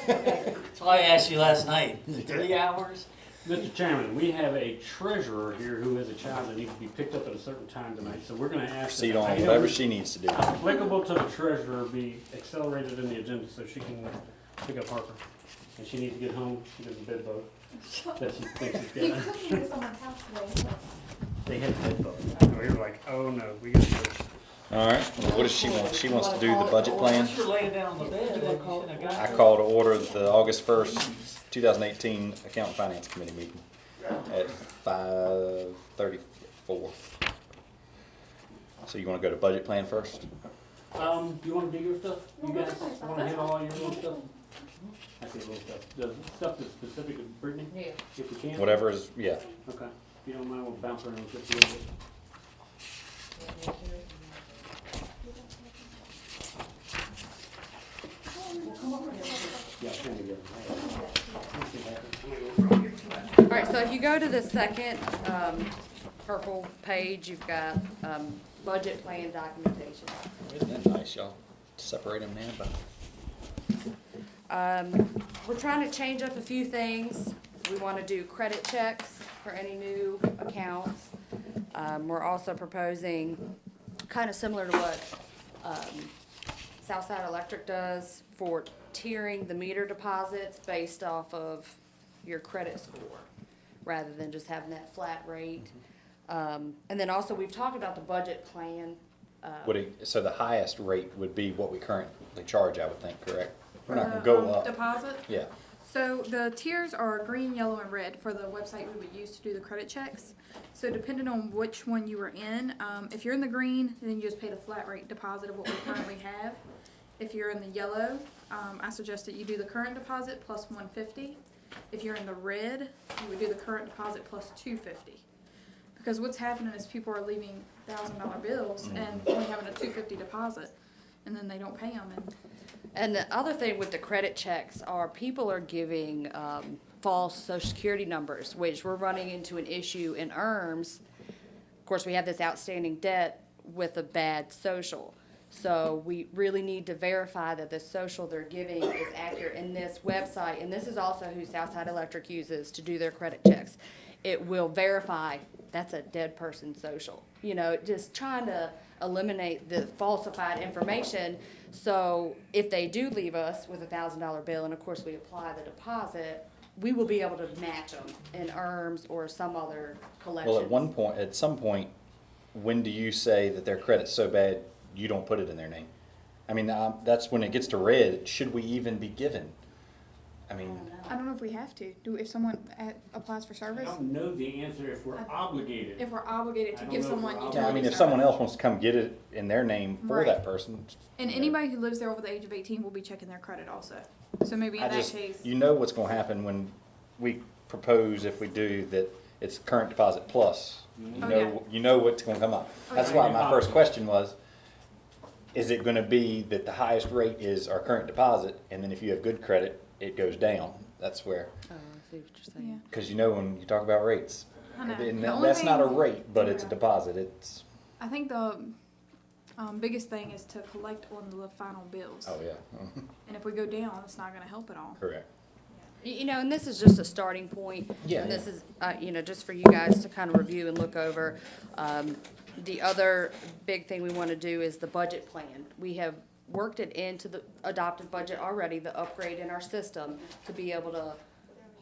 That's why I asked you last night. 3 hours? Mr. Chairman, we have a treasurer here who has a child that needs to be picked up at a certain time tonight, so we're gonna ask Proceed that on items whatever she needs to do. applicable to the treasurer be accelerated in the agenda so she can pick up Harper. And she needs to get home, she does a bed bug that she thinks she's You got. cooking at someone's house today. They had bed bugs. We were like, oh no, we gotta do it. All right, what does she want? She wants to do the budget plan. Once you're laying down on the bed, you shouldn't have got I it. call to order the August 1st, 2018 Account and Finance Committee meeting at 5:34. So you want to go to budget plan first? Do you wanna do your stuff? You guys wanna handle all your little stuff? I say little stuff, the stuff that's specific to Brittany, Yeah. if we can? Whatever is, yeah. Okay, if you don't mind, we'll bounce around just a little bit. Yeah, stand together. All right, so if you go to the second purple page, you've got budget plan documentation. Isn't that nice, y'all? Separate them now, but We're trying to change up a few things. We want to do credit checks for any new accounts. We're also proposing, kind of similar to what Southside Electric does for tiering the meter deposits based off of your credit score, rather than just having that flat rate. And then also, we've talked about the budget plan. so the highest rate would be what we currently charge, I would think, correct? We're not For gonna the, go up. Deposit. Yeah, So the tiers are green, yellow, and red for the website we would use to do the credit checks. So depending on which one you were in, if you're in the green, then you just pay the flat rate deposit of what we currently have. If you're in the yellow, I suggest that you do the current deposit plus $150. If you're in the red, you would do the current deposit plus $250. Because what's happening is people are leaving $1,000 bills and only having a $250 deposit, and then they don't pay them. And the other thing with the credit checks are people are giving false social security numbers, which we're running into an issue in ERMS. Of course, we have this outstanding debt with a bad social. So we really need to verify that the social they're giving is accurate in this website. And this is also who Southside Electric uses to do their credit checks. It will verify that's a dead person social. You know, just trying to eliminate the falsified information. So if they do leave us with a $1,000 bill, and of course we apply the deposit, we will be able to match them in ERMS or some other collection. well, at some point, when do you say that their credit's so bad you don't put it in their name? I mean, that's when it gets to red. Should we even be given? I mean, I don't know if we have to. If someone applies for I service, don't know the answer if we're obligated. if we're obligated I to don't give know if someone we're utility yeah, I mean, if service. someone else wants to come get it in their name for Right. that person. And you know. anybody who lives there over the age of 18 will be checking their credit also. So maybe in I that just, case, you know what's gonna happen when we propose, if we do, that it's current deposit plus. Oh, yeah. You know what's gonna come up. Oh, That's yeah. why my first question was, is it gonna be that the highest rate is our current deposit, and then if you have good credit, it goes down? That's where, Oh, I see what you're saying. yeah. because you know when you talk about rates, I know. and The only that's not a thing- rate, but it's a Yeah. deposit, it's, I think the biggest thing is to collect on the final bills. oh yeah, And if we go down, it's not going to help at all. correct. You know, and this is just a starting point. Yeah, And this yeah. is, you know, just for you guys to kind of review and look over. The other big thing we want to do is the budget plan. We have worked it into the adopted budget already, the upgrade in our system, to be able to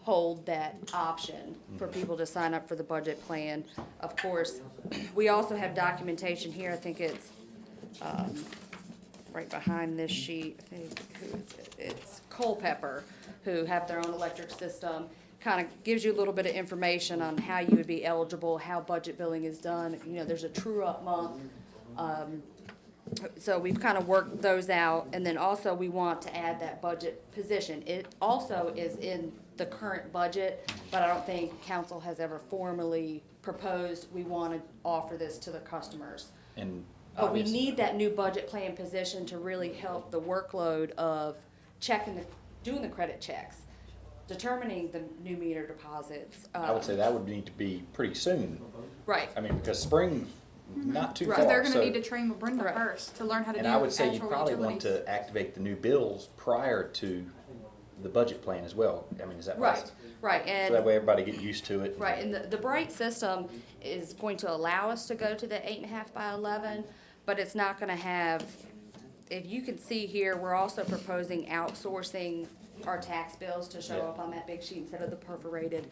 hold that option for people to sign up for the budget plan. Of course, we also have documentation here. I think it's right behind this sheet. I think, who is it? It's Culpeper, who have their own electric system. Kind of gives you a little bit of information on how you would be eligible, how budget billing is done. You know, there's a true-up month. So we've kind of worked those out, and then also we want to add that budget position. It also is in the current budget, but I don't think council has ever formally proposed we want to offer this to the customers. And But we obviously, need that new budget plan position to really help the workload of doing the credit checks, determining the new meter deposits. I would say that would need to be pretty soon. Right. I mean, because spring, not too Right. far. Because they're going to so- need to train with Brenda Right. first to learn how to And do I would say you actual probably utilities. want to activate the new bills prior to the budget plan as well. I mean, is that Right, possible? right, So that and, way everybody get used to it. right, and the Bright system is going to allow us to go to the 8.5 by 11, but it's not gonna have, if you can see here, we're also proposing outsourcing our tax bills to show Yeah. up on that big sheet instead of the perforated.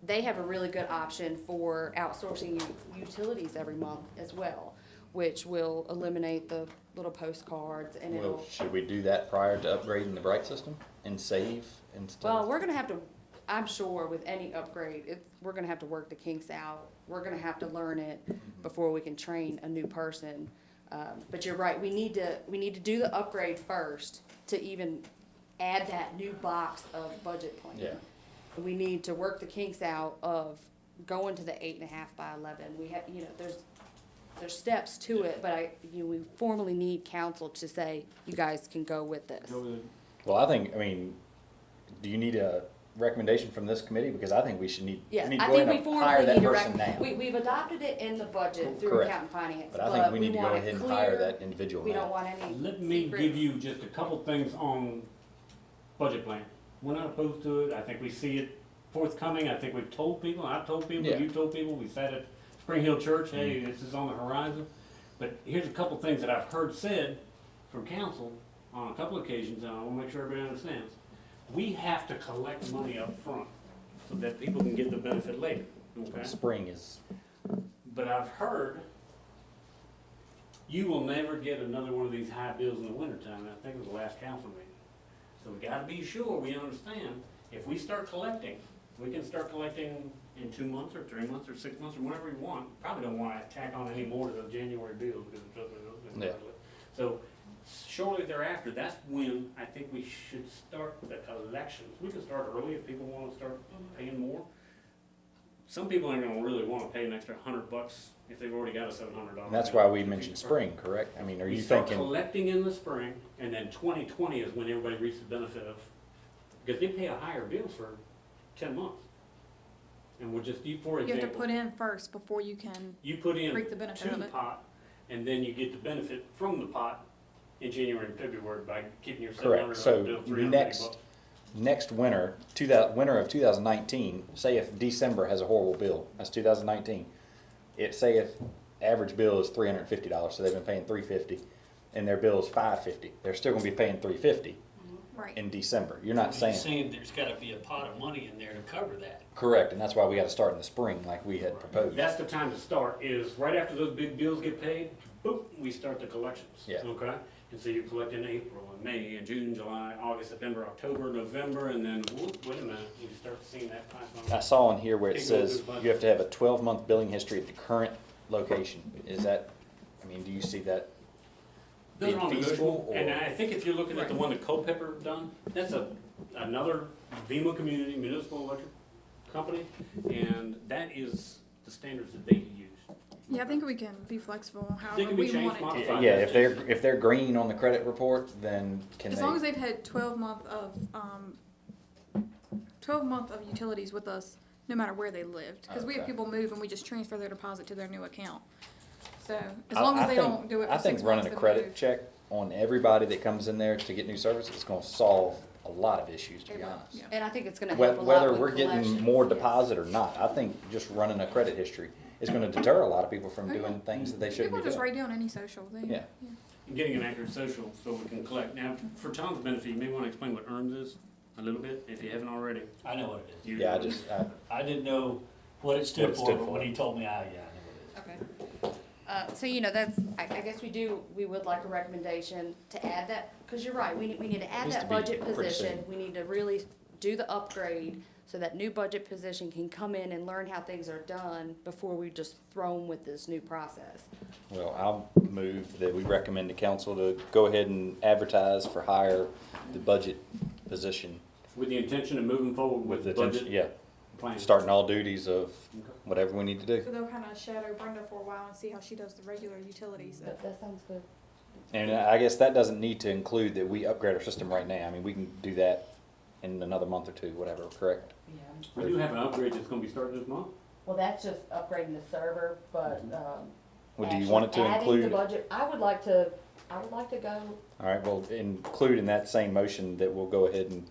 They have a really good option for outsourcing utilities every month as well, which will eliminate the little postcards and Well, it'll, should we do that prior to upgrading the Bright system and save instead? well, we're gonna have to, I'm sure with any upgrade, we're gonna have to work the kinks out. We're gonna have to learn it before we can train a new person. But you're right, we need to do the upgrade first to even add that new box of budget plan. Yeah. We need to work the kinks out of going to the 8.5 by 11. We have, there's steps to it, but we formally need council to say, you guys can go with this. Go with it. Well, I mean, do you need a recommendation from this committee? Because I think we should need, Yes, we need to I go think ahead we and hire formally that need to person now. we've adopted it in the budget through Correct. account and finance, But I think we need to go want it ahead and hire clear. that individual We don't now. want any Let me secret- give you just a couple things on budget plan. We're not opposed to it. I think we see it forthcoming. I think we've told people, I've told people, Yeah. you told people, we said at Spring Hill Church, hey, this is on the horizon. But here's a couple things that I've heard said from council on a couple occasions, and I wanna make sure everybody understands. We have to collect money up front so that people can get the benefit later, okay? Spring is, But I've heard you will never get another one of these high bills in the wintertime. I think it was the last council meeting. So we gotta be sure we understand, if we start collecting, we can start collecting in 2 months or 3 months or 6 months or whenever we want. Probably don't wanna tack on any more to the January bills because it's Yeah. So shortly thereafter, that's when I think we should start the collections. We can start early if people wanna start paying more. Some people aren't gonna really wanna pay an extra $100 if they've already got a $700. and that's why we mentioned spring, correct? I mean, are We you start thinking, collecting in the spring, and then 2020 is when everybody reaps the benefit of, because they pay a higher bill for 10 months. And we'll just, for You have to example, put in first before you can you put in reap the benefit to of the it. pot, and then you get the benefit from the pot in January and February by keeping your correct, $700 bill, so $350. next winter, winter of 2019, say if December has a horrible bill, that's 2019. Say if average bill is $350, so they've been paying $350, and their bill is $550, they're still gonna be paying $350 Right. in December. You're not You're saying, saying there's gotta be a pot of money in there to cover that. correct, and that's why we gotta start in the spring like we had proposed. That's the time to start, is right after those big bills get paid, boop, we start the collections. Yeah. Okay? And so you collect in April, and May, and June, July, August, September, October, November, and then, whoop, wait a minute, you start seeing that pass I on. saw in here where it It goes says through budget. you have to have a 12-month billing history at the current location. Is that, I mean, do you see that Those being are all feasible? negotiable, and Or, I think if you're looking at the one that Culpeper done, that's another VEMA community municipal electric company, and that is the standards that they use. Yeah, I think we can be flexible They however can be we changed, want it to. modified. yeah, if they're green on the credit report, then can As long as they? they've had 12 month of utilities with us, no matter where they lived. Because we have Okay. people move and we just transfer their deposit to their new account. So as I- long I as they think- don't do it for I 6 think months, running a then credit move. check on everybody that comes in there to get new services is gonna solve a lot of issues, to be It will, honest. yeah. And I think it's gonna help a lot Whether with we're getting collections, more yes. deposit or not, I think just running a credit history is gonna deter a lot of people from Okay. doing things that they shouldn't People be just doing. write down any social thing. Yeah. And getting an accurate social so we can collect. Now, for Tom's benefit, you may want to explain what EARNS is a little bit, if you haven't already. I know what it is. You- Yeah, I didn't know what it What stood it for, stood but for. when he told me, yeah, I know what it is. Okay. So, that's, I guess we would like a recommendation to add that, because you're right, we need to add Needs that to be budget pretty position. soon. We need to really do the upgrade so that new budget position can come in and learn how things are done before we just throw them with this new process. Well, I'll move that we recommend to council to go ahead and advertise for hire the budget position With the intention of moving forward with with the, the budget yeah, plan. starting all duties of whatever we need to do. So they'll kind of shadow Brenda for a while and see how she does the regular utilities. That sounds good. And I guess that doesn't need to include that we upgrade our system right now. I mean, we can do that in another month or two, whatever, correct? We do have an upgrade that's gonna be starting this month. Well, that's just upgrading the server, but, Well, do you want it to actually adding the include, budget, I would like to I would like to go. All right, well, include in that same motion that we'll go ahead and,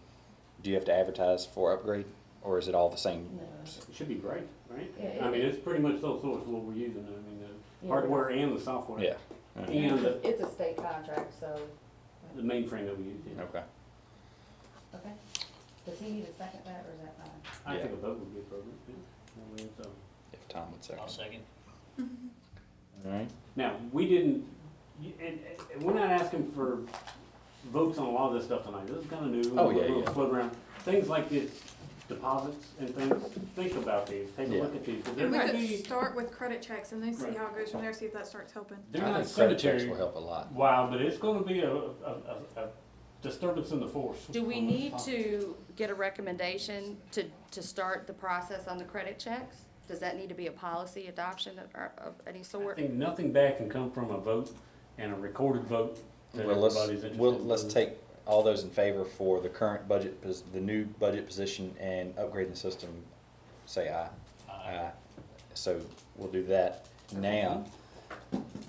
do you have to advertise for upgrade? Or is it all the same? It should be great, right? Yeah, I mean, it's pretty much sole source what we're using, I mean, the Yeah. hardware and the software. Yeah. And It's a state contract, so, the mainframe that we use, yeah. Okay. okay. Does he need to second that, or is that fine? I Yeah. think a vote would be appropriate, yeah. I mean, so. If Tom would second. I'll second. All right. Now, we didn't, and we're not asking for votes on a lot of this stuff tonight, this is kinda new. Oh, yeah, we'll yeah. float around. Things like this, deposits and things, think about these, take a Yeah. look at these, 'cause they're And we gonna could be, start with credit checks and then see Right. how it goes from there, see if that starts helping. they're I not think credit checks cemetery. will help a lot. Wow, but it's gonna be a disturbance in the force. Do we need to get a recommendation to start the process on the credit checks? Does that need to be a policy adoption of any I sort? think nothing bad can come from a vote and a recorded vote that Well, everybody's interested in. let's take all those in favor for the current budget, the new budget position and upgrading the system, say aye. Aye. So we'll do that. Now,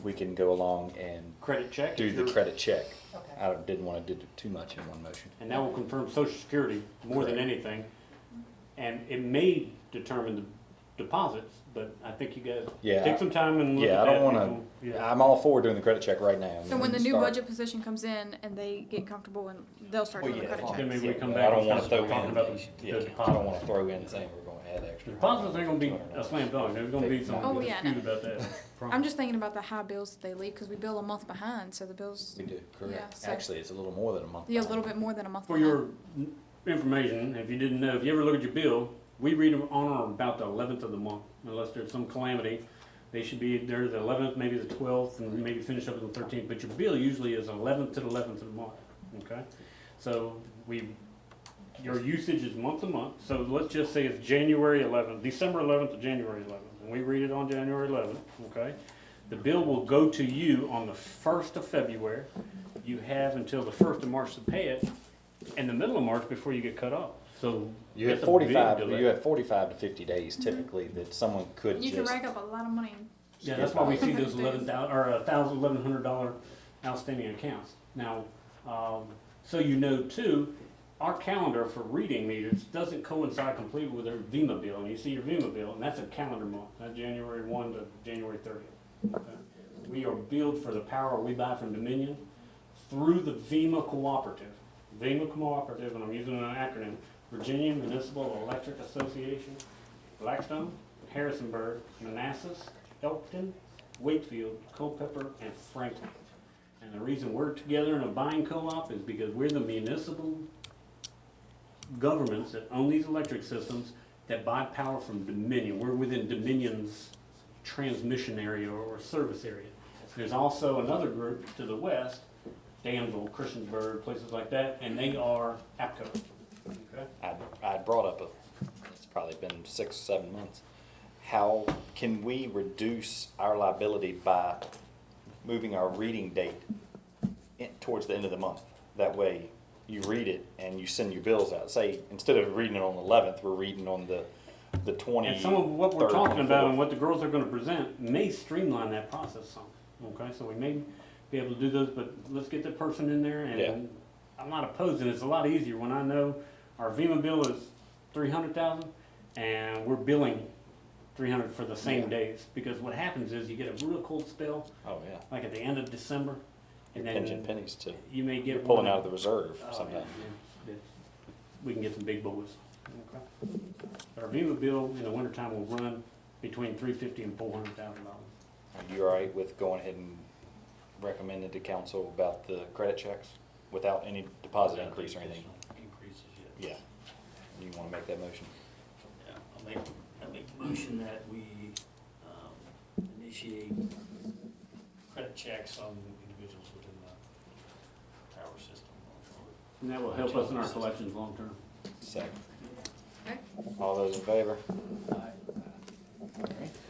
we can go along and Credit check. do if the you're- credit check. Okay. I didn't wanna do too much in one motion. And that will confirm social security more than Correct. anything. And it may determine the deposits, but I think you guys Yeah, take some time and look at Yeah, that. I don't wanna, before- yeah. I'm all for doing the credit check right now. So when the new Start. budget position comes in and they get comfortable and they'll start Well, doing the yeah, credit fine. Then checks. maybe we come Yeah, back I don't and wanna start throw talking in, about yeah, the I deposits. don't wanna throw in saying we're gonna add extra. Deposits ain't gonna be a slam dunk, there's gonna be some Oh, yeah, dispute about that. I'm just thinking about the high bills that they leave, cause we bill a month behind, so the bills, We do, Yeah, correct. so- Actually, it's a little more than a month. yeah, a little bit more than a month For behind. your information, if you didn't know, if you ever look at your bill, we read them on or about the 11th of the month, unless there's some calamity. They should be there the 11th, maybe the 12th, and maybe finish up on the 13th, but your bill usually is 11th to the 11th of the month, okay? So your usage is month to month, so let's just say it's January 11th, December 11th to January 11th, and we read it on January 11th, okay? The bill will go to you on the 1st of February. You have until the 1st of March to pay it, in the middle of March before you get cut off, so. You have it's a big 45, delay. you have 45 to 50 days typically that someone could You can just, rack up a lot of money. Yeah, that's why we see those $1,100 outstanding accounts. Now, so you know too, our calendar for reading meters doesn't coincide completely with our VEMA bill. And you see your VEMA bill, and that's a calendar month, not January 1 to January 30th. Okay? We are billed for the power we buy from Dominion through the VEMA Cooperative. VEMA Cooperative, and I'm using an acronym, Virginia Municipal Electric Association, Blackstone, Harrisonburg, Manassas, Elkton, Wakefield, Culpeper, and Franklin. And the reason we're together in a buying co-op is because we're the municipal governments that own these electric systems that buy power from Dominion. We're within Dominion's transmission area or service area. There's also another group to the west, Danville, Christiansburg, places like that, and they are APCO. Okay? I brought up it's probably been 6, 7 months. How can we reduce our liability by moving our reading date towards the end of the month? That way you read it and you send your bills out. Say, instead of reading it on the 11th, we're reading on the 23rd. And some of what we're talking about and what the girls are gonna present may streamline that process some, okay? So we may be able to do those, but let's get the person in there Yeah. and I'm not opposed, and it's a lot easier when I know our VEMA bill is 300,000 and we're billing 300 for the same Yeah. days. Because what happens is you get a real cold spell, Oh, yeah. like at the end of December, and You're then pinching pennies too. you may get You're pulling one- out of the reserve Oh, sometimes. yeah. We can get some big boys. Okay. Our VEMA bill in the wintertime will run between $350,000 and $400,000. Are you all right with going ahead and recommending to council about the credit checks without any deposit increase or anything? Increases, yeah. Yeah. You wanna make that motion? Yeah, I make a motion that we, initiate credit checks on individuals within the power system going forward. And that will help us in our collections long term. Second. Okay. All those in favor? All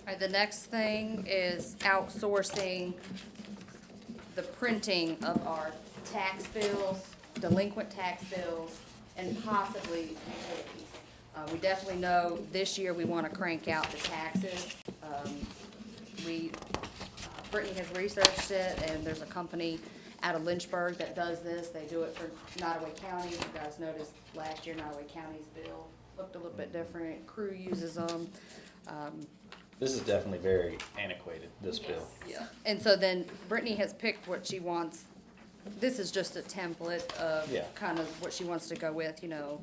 right, the next thing is outsourcing the printing of our tax bills, delinquent tax bills, and possibly utilities. We definitely know this year we want to crank out the taxes. Brittany has researched it, and there's a company out of Lynchburg that does this. They do it for Nottaway County. You guys noticed last year Nottaway County's bill looked a little bit different. Crew uses them. This is definitely very antiquated, this bill. Yeah. And so then Brittany has picked what she wants. This is just a template of Yeah. kind of what she wants to go with, you know.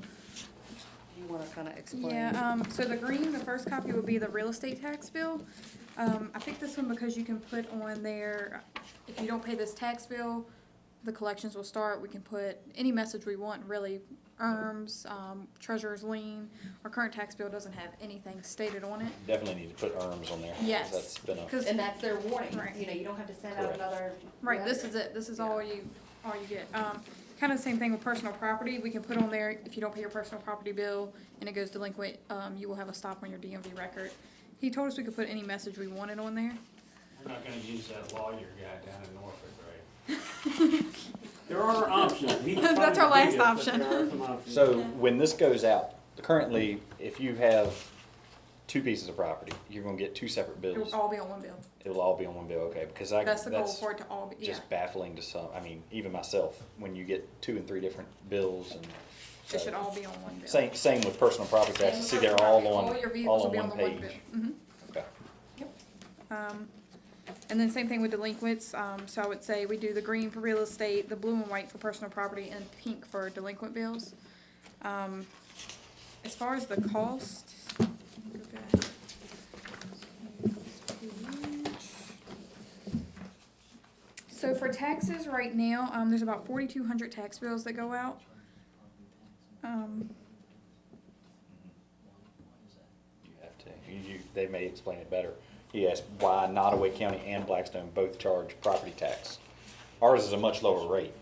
You wanna kinda explain? Yeah, so the green, the first copy would be the real estate tax bill. I picked this one because you can put on there, if you don't pay this tax bill, the collections will start. We can put any message we want, really. ERMs, treasurer's lien. Our current tax bill doesn't have anything stated on it. Definitely need to put ERMs on there. 'Cause Yes. That's been a, 'Cause- And that's their warning, Right. you know, you don't have to send out Correct. another. Right, this letter. is it, this is all you get. Kind of the same thing with personal property, we can put on there, if you don't pay your personal property bill and it goes delinquent, you will have a stop on your DMV record. He told us we could put any message we wanted on there. We're not gonna use that lawyer guy down in Norfolk, right? There are options. He's That's trying our to last beat us, but option. there are some options. so when this goes out, currently, if you have two pieces of property, you're gonna get two separate It bills. will all be on one bill. It'll all be on one bill, okay, because That's the goal for it to all be, yeah. just baffling to some, I mean, even myself, when you get 2 and 3 different bills and. It should all be on one bill. Same with personal property Same taxes, with see, they're personal all property. on, All your vehicles all will be on on one the one page. bill. Mhm. Okay. And then same thing with delinquents, so I would say we do the green for real estate, the blue and white for personal property, and pink for delinquent bills. As far as the cost, go back. So for taxes right now, there's about 4,200 tax bills that go out. You have to, they may explain it better. He asked why Nottaway County and Blackstone both charge property tax. Ours is a much lower rate.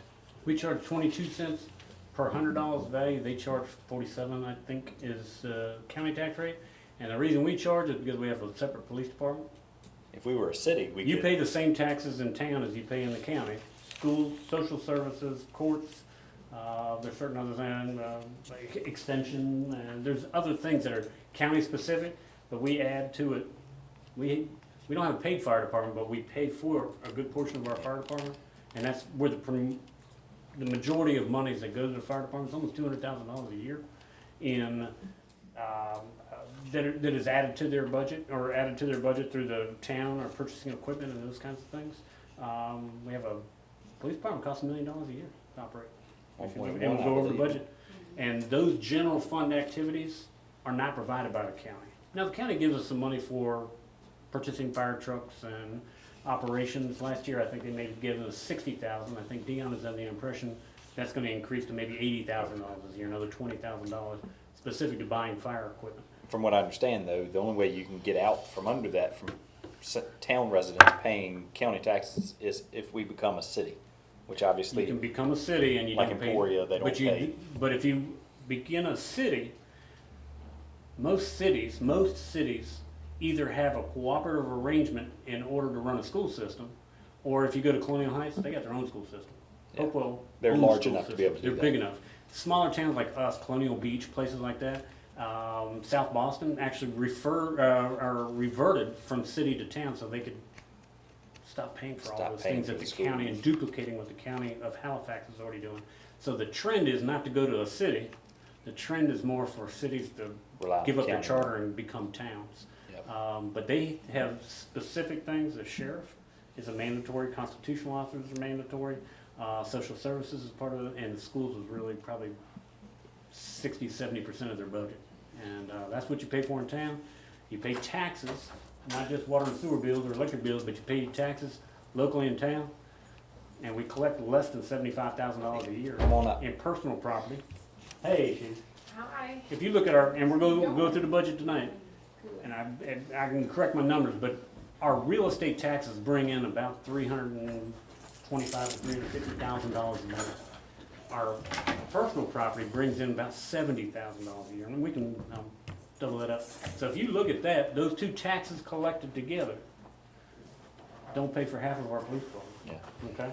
We charge 22 cents per $100 value. They charge 47, I think, is county tax rate. And the reason we charge is because we have a separate police department. If we were a city, we could. You pay the same taxes in town as you pay in the county. Schools, social services, courts, there's certain other things, like extension, and there's other things that are county specific, but we add to it. We don't have a paid fire department, but we pay for a good portion of our fire department, and that's where the majority of monies that go to the fire department, it's almost $200,000 a year in, that is added to their budget, or added to their budget through the town or purchasing equipment and those kinds of things. We have a police department costs $1 million a year to operate. And 1.1, we'll I go over the believe. budget. And those general fund activities are not provided by the county. Now, the county gives us some money for purchasing fire trucks and operations. Last year, I think they may have given us $60,000. I think Dion is under the impression that's gonna increase to maybe $80,000 a year, another $20,000 specific to buying fire equipment. From what I understand, though, the only way you can get out from under that from town residents paying county taxes is if we become a city, which You obviously, can become a city and you like don't pay. Emporia, they don't but you pay. do- But if you begin a city, most cities either have a cooperative arrangement in order to run a school system, or if you go to Colonial Heights, they got their own school system. Yeah. Hopewell They're owns large school enough to be able to systems. do They're big that. enough. Smaller towns like us, Colonial Beach, places like that, South Boston actually are reverted from city to town so they could stop paying for all Stop those paying things for that the the county schools. and duplicating what the county of Halifax is already doing. So the trend is not to go to a city. The trend is more for cities to Rely on give the up their county. charter and become towns. Yep. But they have specific things. The sheriff is a mandatory, constitutional officers are mandatory, social services is part of it, and the schools is really probably 60–70% of their budget. And that's what you pay for in town. You pay taxes, not just water and sewer bills or electric bills, but you pay taxes locally in town. And we collect less than $75,000 a year Come on up. in personal property. Hey, Chief. Hi. If you look at our, and we're going to go through the budget tonight, and I can correct my numbers, but our real estate taxes bring in about $325,000 to $350,000 a year. Our personal property brings in about $70,000 a year, and we can double that up. So if you look at that, those two taxes collected together don't pay for half of our police department, Yeah. okay?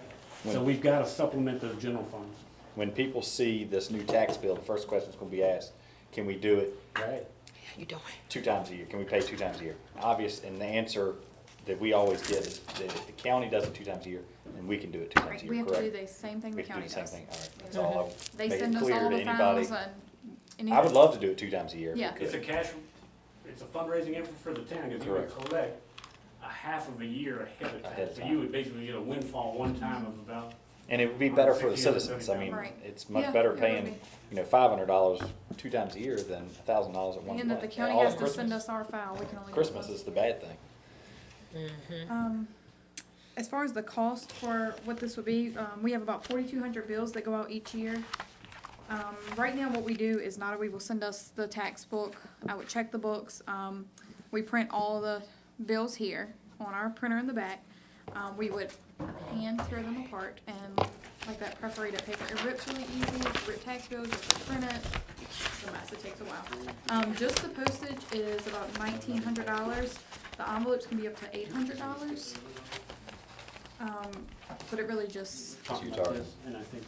So we've got to supplement those general funds. When people see this new tax bill, the first question is gonna be asked, can we do it Right. 2 times a year? Can we pay 2 times a year? And the answer that we always get is the county does it 2 times a year, and we can do it 2 times Right, a we year, have to do correct? the same thing the We can do county the same does. thing, all right, that's all, I'll They make send it us clear all to the anybody. files and. I would love to do it 2 times a year. if we Yeah. could. It's a fundraising effort for the town, because you would Correct. collect a half of a year ahead of Ahead time. of So time. you would basically get a windfall one time of about, And it would be better for the 160, citizens, I mean, Right. it's much Yeah, better it would paying, be. $500 2 times a year than $1,000 at one And that the place. county All has of to send Christmas. us our file, we can only do it Christmas once. is the bad thing. As far as the cost for what this would be, we have about 4,200 bills that go out each year. Right now, what we do is Nottaway will send us the tax book. I would check the books. We print all the bills here on our printer in the back. We would hand tear them apart and like that perforated paper. It rips really easy. Rip tax bills, you have to print it. It's a mess. It takes a while. Just the postage is about $1,900. The envelopes can be up to $800. But it really just, talking Too about tired. this, and I think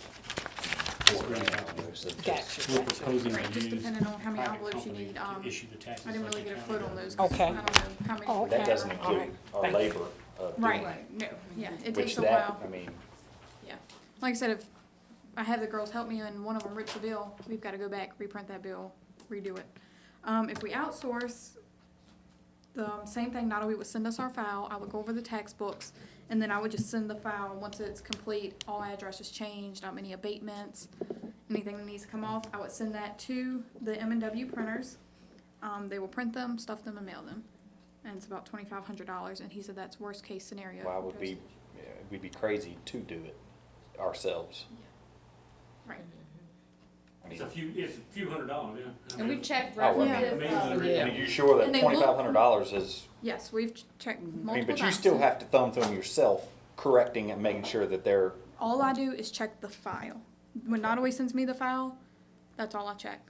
Gotcha. we're proposing right, to just use depending on how many private envelopes you company need. to issue the taxes. I didn't like really the get a county quote on does. those. 'cause Okay. I don't know how many. Oh, That okay. doesn't All include right. our Thank you. labor of doing Right, it. no, yeah, it Which takes a that, while, I mean, yeah. Like I said, if I have the girls help me and one of them rips a bill, we've gotta go back, reprint that bill, redo it. If we outsource, the same thing, Nottaway would send us our file, I would go over the tax books, and then I would just send the file, once it's complete, all addresses changed, any abatements, anything that needs to come off, I would send that to the M&W printers. They will print them, stuff them, and mail them. And it's about $2,500, and he said that's worst case scenario. why for would postage. we'd be crazy to do it ourselves. Right. I It's mean, it's a few $100, yeah. I And we mean, checked Oh, I mean- references. Yeah. are you sure that And they look- $2,500 is, Yes, we've checked multiple I mean, but you times. still have to thumb through them yourself, correcting and making sure that they're, All I do is check the file. When Nottaway sends me the file, that's all I check.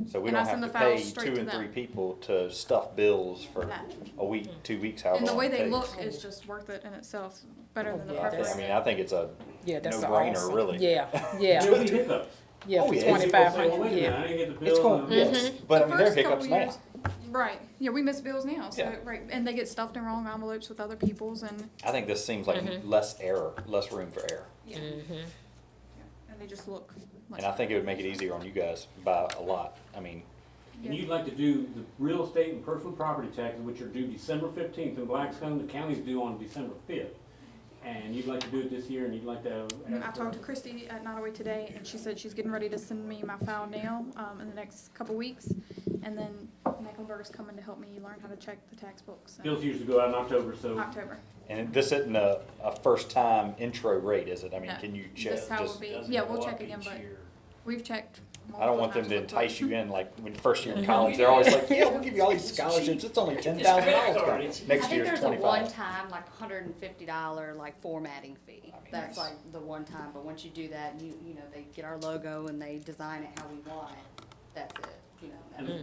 so we And I don't have send to the files pay straight 2 to and 3 them. people to stuff bills for No. a week, 2 weeks, however And the long way it they takes. look is just worth it in itself, better than the Yeah, I that's- perforated. mean, I think it's a Yeah, that's no-brainer, awesome. really. Yeah, There'll yeah, be hiccups. yeah, Oh, for yeah. People say, $2,500, "Well, wait a minute, yeah. I didn't get the It's bill. going, and- yes, but I The mean, there are first couple hiccups now. years- Right, yeah, we miss bills now, so, Yeah. right, and they get stuffed in wrong envelopes with other people's and, I think this seems like less error, less room for error. yeah. Yeah, and they just look like. And I think it would make it easier on you guys by a lot. I mean, And you'd like to do the real estate and personal property taxes, which are due December 15th in Blackstone, the county's due on December 5th. And you'd like to do it this year, and you'd like to. I talked to Christy at Nottaway today, and she said she's getting ready to send me my file now, in the next couple weeks. And then Mecklenburg's coming to help me learn how to check the tax books in Bills usually go out in October, so October. and this isn't a first-time intro rate, is it? I mean, No. can you check, This how it just, would be. Doesn't Yeah, go we'll up check again, each but year. we've checked. I don't want them to multiple times entice you before. in, like, when first year in college, they're always like, yeah, we'll give you all these scholarships, it's only $10,000. I Next think year's there's a 25. one-time, like $150, like formatting fee. I mean, That's nice. like the one time, but once you do that, you know, they get our logo and they design it how we want it, that's it, you know,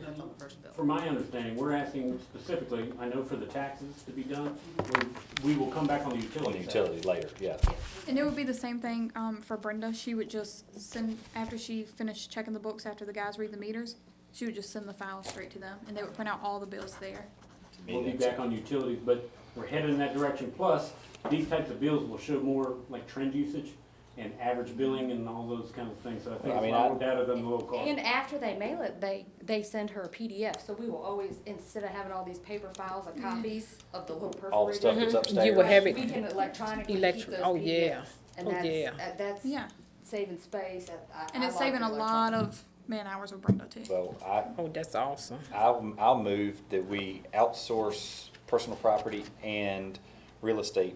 that's on the first bill. from my understanding, we're asking specifically, I know for the taxes to be done, we will come back on the On utility the side. utility later, yeah. And it would be the same thing, for Brenda. She would just send, after she finished checking the books, after the guys read the meters, she would just send the files straight to them, and they would print out all the bills there. We'll be back on utilities, but we're headed in that direction. Plus, these types of bills will show more like trend usage and average billing and all those kind of things. So I think I it's mean, a lot more data than the low cost. And after they mail it, they send her a PDF, so we will always, instead of having all these paper files or copies of the little perforated. All the stuff that's upstairs. You will have it We can electronically keep electron, those oh, yeah, PDFs. And oh, that's, yeah. that's Yeah, saving space. and I it's like saving the a lot electronic. of man hours with Brenda too. So Oh, that's awesome. I'll move that we outsource personal property and real estate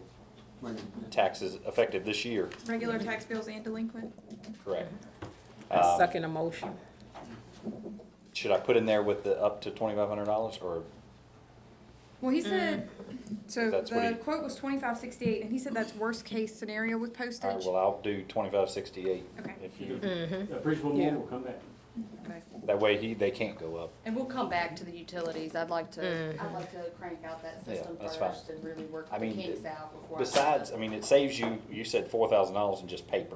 taxes effective this year, Regular tax bills and delinquent. correct? I second a motion. Should I put in there with the up to $2,500 or, Well, he said, so That's what the he- quote was 2568, and he said that's worst case scenario with all right, postage. well, I'll do 2568. Okay. If you, Appreciable Yeah. more will come back. Okay. that way they can't go up. And we'll come back to the utilities. I'd like to crank out that Yeah, system that's fine. first and really work I the mean, kinks out before. Besides, I mean, it saves you said $4,000 in just paper,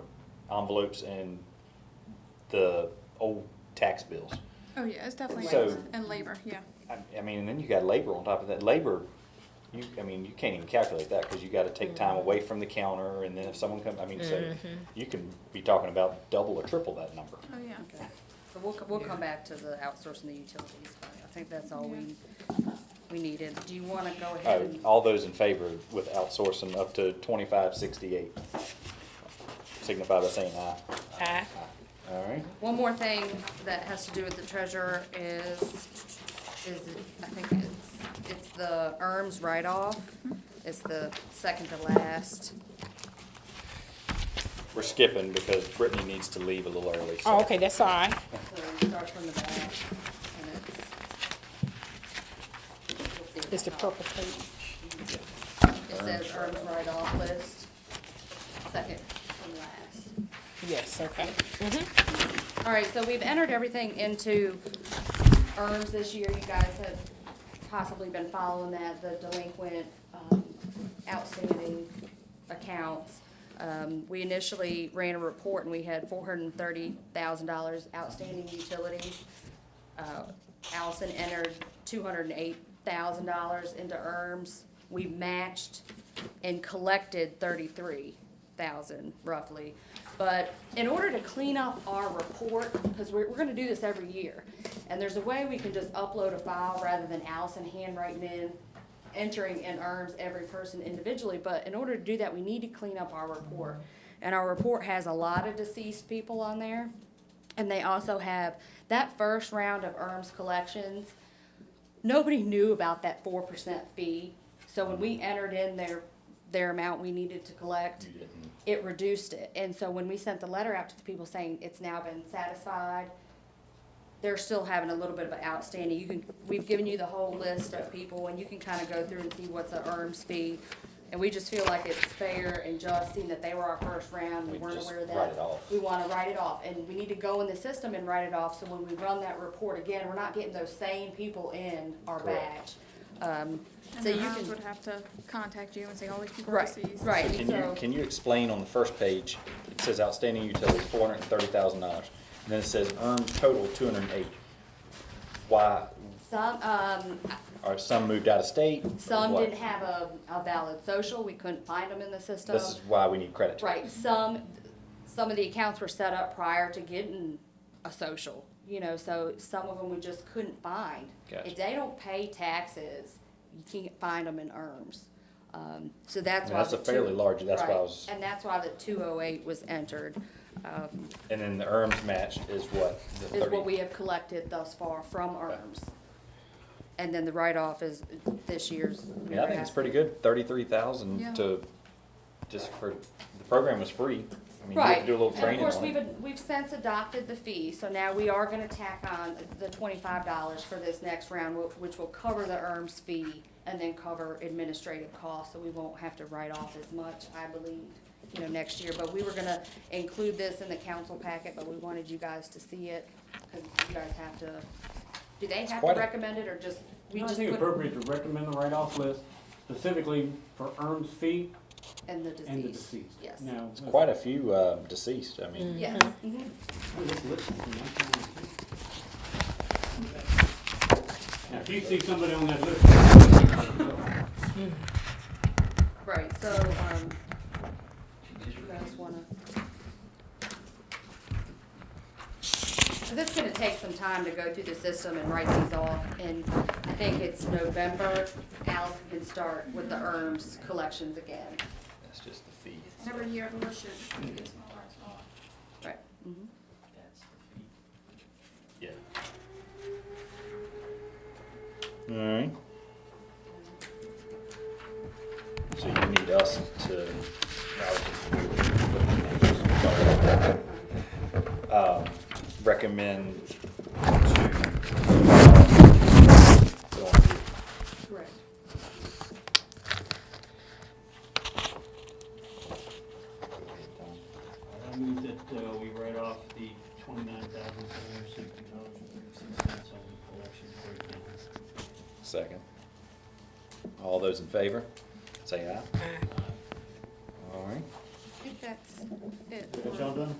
envelopes and the old tax bills. Oh, yeah, it's definitely, So- and labor, yeah. I mean, and then you got labor on top of that. Labor, I mean, you can't even calculate that, cause you gotta take time away from the counter, and then if someone comes, I mean, so you can be talking about double or triple that number. Oh, yeah. Okay. So we'll come back to the outsourcing the utilities. I think that's all we needed. Do you wanna go ahead and? All those in favor with outsourcing up to 2568, signify by saying aye. Aye. All right. One more thing that has to do with the treasurer is I think it's the ERMS write-off. It's the second to last. We're skipping because Brittany needs to leave a little early. so- Oh, okay, that's all right. So it starts from the back, and it's. It's the purple page. It says ERMS write-off list, second from last. Yes, okay. All right, so we've entered everything into ERMS this year. You guys have possibly been following that, the delinquent, outstanding accounts. We initially ran a report and we had $430,000 outstanding utilities. Allison entered $208,000 into ERMS. We matched and collected $33,000 roughly. But in order to clean up our report, because we're gonna do this every year, and there's a way we can just upload a file rather than Allison handwriting in, entering in ERMS every person individually, but in order to do that, we need to clean up our report. And our report has a lot of deceased people on there, and they also have, that first round of ERMS collections, nobody knew about that 4% fee. So when we entered in their amount we needed to collect, You didn't. it reduced it. And so when we sent the letter out to the people saying it's now been satisfied, they're still having a little bit of an outstanding. We've given you the whole list of people, and you can kind of go through and see what's the ERMS fee. And we just feel like it's fair and just, seeing that they were our first round, we We weren't just aware of write that. it off. We want to write it off, and we need to go in the system and write it off, so when we run that report again, we're not getting those same people in our batch. Correct. And So then you ERMS can, would have to contact you and say all these people are right, deceased. right, So and so. can you explain on the first page, it says outstanding utilities, $430,000, and then it says earned total 208. Why, are some moved out of state? or Some what? didn't have a valid social, we couldn't find them in the system. This is why we need credit checks. Right, some of the accounts were set up prior to getting a social, you know, so some of them we just couldn't find. Gotcha. If they don't pay taxes, you can't find them in ERMS. So that's I mean, why. that's a the fairly large, that's why I right, was, and that's why the 208 was entered, and then the ERMS match is what? The is 30 what we have collected thus far from ERMS. And then the write-off is this year's. Yeah, I think it's pretty good, 33,000 Yeah. to, just for, the program was free. I mean, you have Right, to do a little and of training course, on it. we've since adopted the fee, so now we are gonna tack on the $25 for this next round, which will cover the ERMS fee and then cover administrative costs, so we won't have to write off as much, I believe, you know, next year. But we were gonna include this in the council packet, but we wanted you guys to see it, cause you guys have to, do they have to quite a- recommend it, or just, we I just think it's put appropriate to recommend the write-off list specifically for ERMS fee in the and the deceased? deceased. Yes. Now, Quite a few deceased, I mean. Yes, mhm. Now, if you see somebody on that list. Right, so, you guys wanna? So this is gonna take some time to go through the system and write these off, and I think it's November, Allison can start with the ERMS collections again. That's just the fee. And every year the list should get smaller and smaller. Right. Mhm. That's the fee. Yeah. Alright. So you need us to, recommend to, Correct. I move that we write off the $29,760.36 on collection breakdown. second. All those in favor, say aye. Alright. I think that's it. Got y'all done?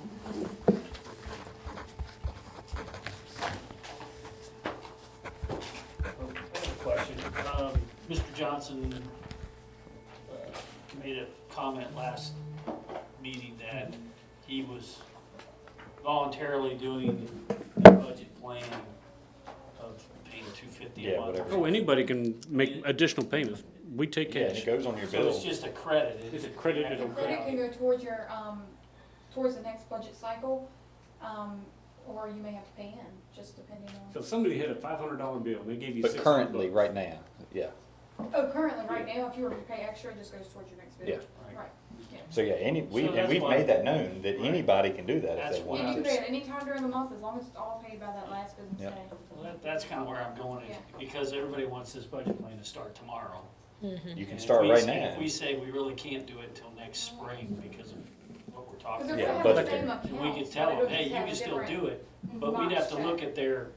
Oh, I have a question. Mr. Johnson made a comment last meeting that he was voluntarily doing a budget plan of paying $250 Yeah, a month. whatever. Oh, anybody can make additional payments. We take Yeah, cash. it goes on your So bill. it's just a credit. It's a credited The credit can go towards your, towards the next budget cycle, or you may have to pay in, just depending So on. if somebody had a $500 bill and they gave you But $600. currently, right now, yeah. Oh, currently, right now, if you were to pay extra, it just goes towards your next bill. Yeah. Right, yeah. So yeah, So that's we've why- made that known, that Right. anybody can do that if That's they why- want And you to. can pay it anytime during the month, as long as it's all paid by that last business Yep. day. Well, that's kind of where I'm going, is Yeah. because everybody wants this budget plan to start tomorrow. You can And if start we right say- now. If we say we really can't do it until next spring because of what we're talking Because Yeah, if about. they budget. have the same And we accounts, could tell but them, it'll hey, just you have can a still different do it, but we'd box have to check. look at their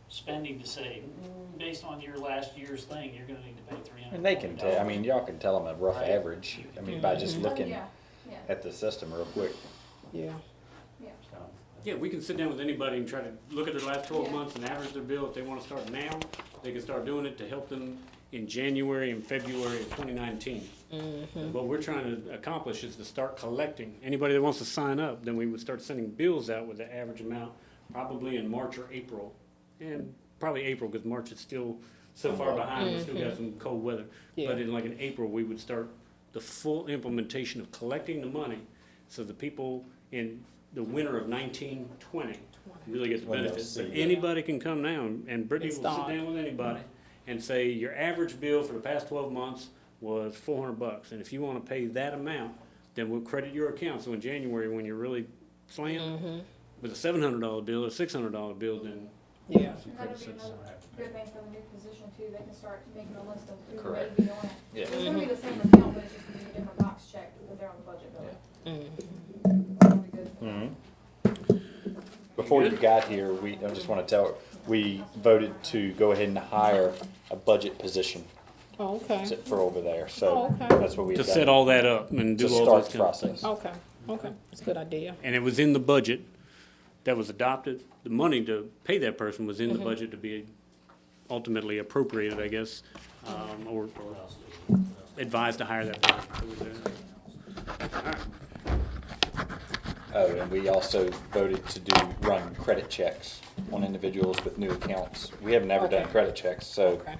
spending to say, based on your last year's thing, you're gonna need to pay $300. And they can tell, I mean, y'all can tell them a rough Right. average, I mean, by just Oh, looking yeah, yeah, at the system real quick. Yeah. yeah. So, Yeah, we can sit down with anybody and try to look at their last 12 Yeah. months and average their bill. If they want to start now, they can start doing it to help them in January and February of 2019. What we're trying to accomplish is to start collecting. Anybody that wants to sign up, then we would start sending bills out with the average amount probably in March or April. And probably April, because March is still so far behind, we still got some cold weather. Yeah. But in April, we would start the full implementation of collecting the money so the people in the winter of 1920 really get the When they'll benefits. But see. anybody can come now, and Brittany will sit Start. down with anybody and say, your average bill for the past 12 months was $400. And if you want to pay that amount, then we'll credit your account. So in January, when you're really slammed with a $700 bill or $600 bill, then Yeah. some And that'll credit be sets. another good thing for the new position too, they can start making a list of who may Correct. be on it. Yeah. It's gonna be the same account, but it's just gonna be a different box check, because they're on the budget bill. That'll be good. Before you Good. got here, I just want to tell, we voted to go ahead and hire a budget position Oh, okay. for over there, so Oh, okay. that's what we've To done. set all that up and do To all start those the kind of process. Okay. Okay. It's a good idea. And it was in the budget that was adopted. The money to pay that person was in the budget to be ultimately appropriated, I guess, or what else do we- advised to hire that person. So we did. All right. Oh, and we also voted to run credit checks on individuals with new accounts. We have never done Okay. credit checks, so Okay.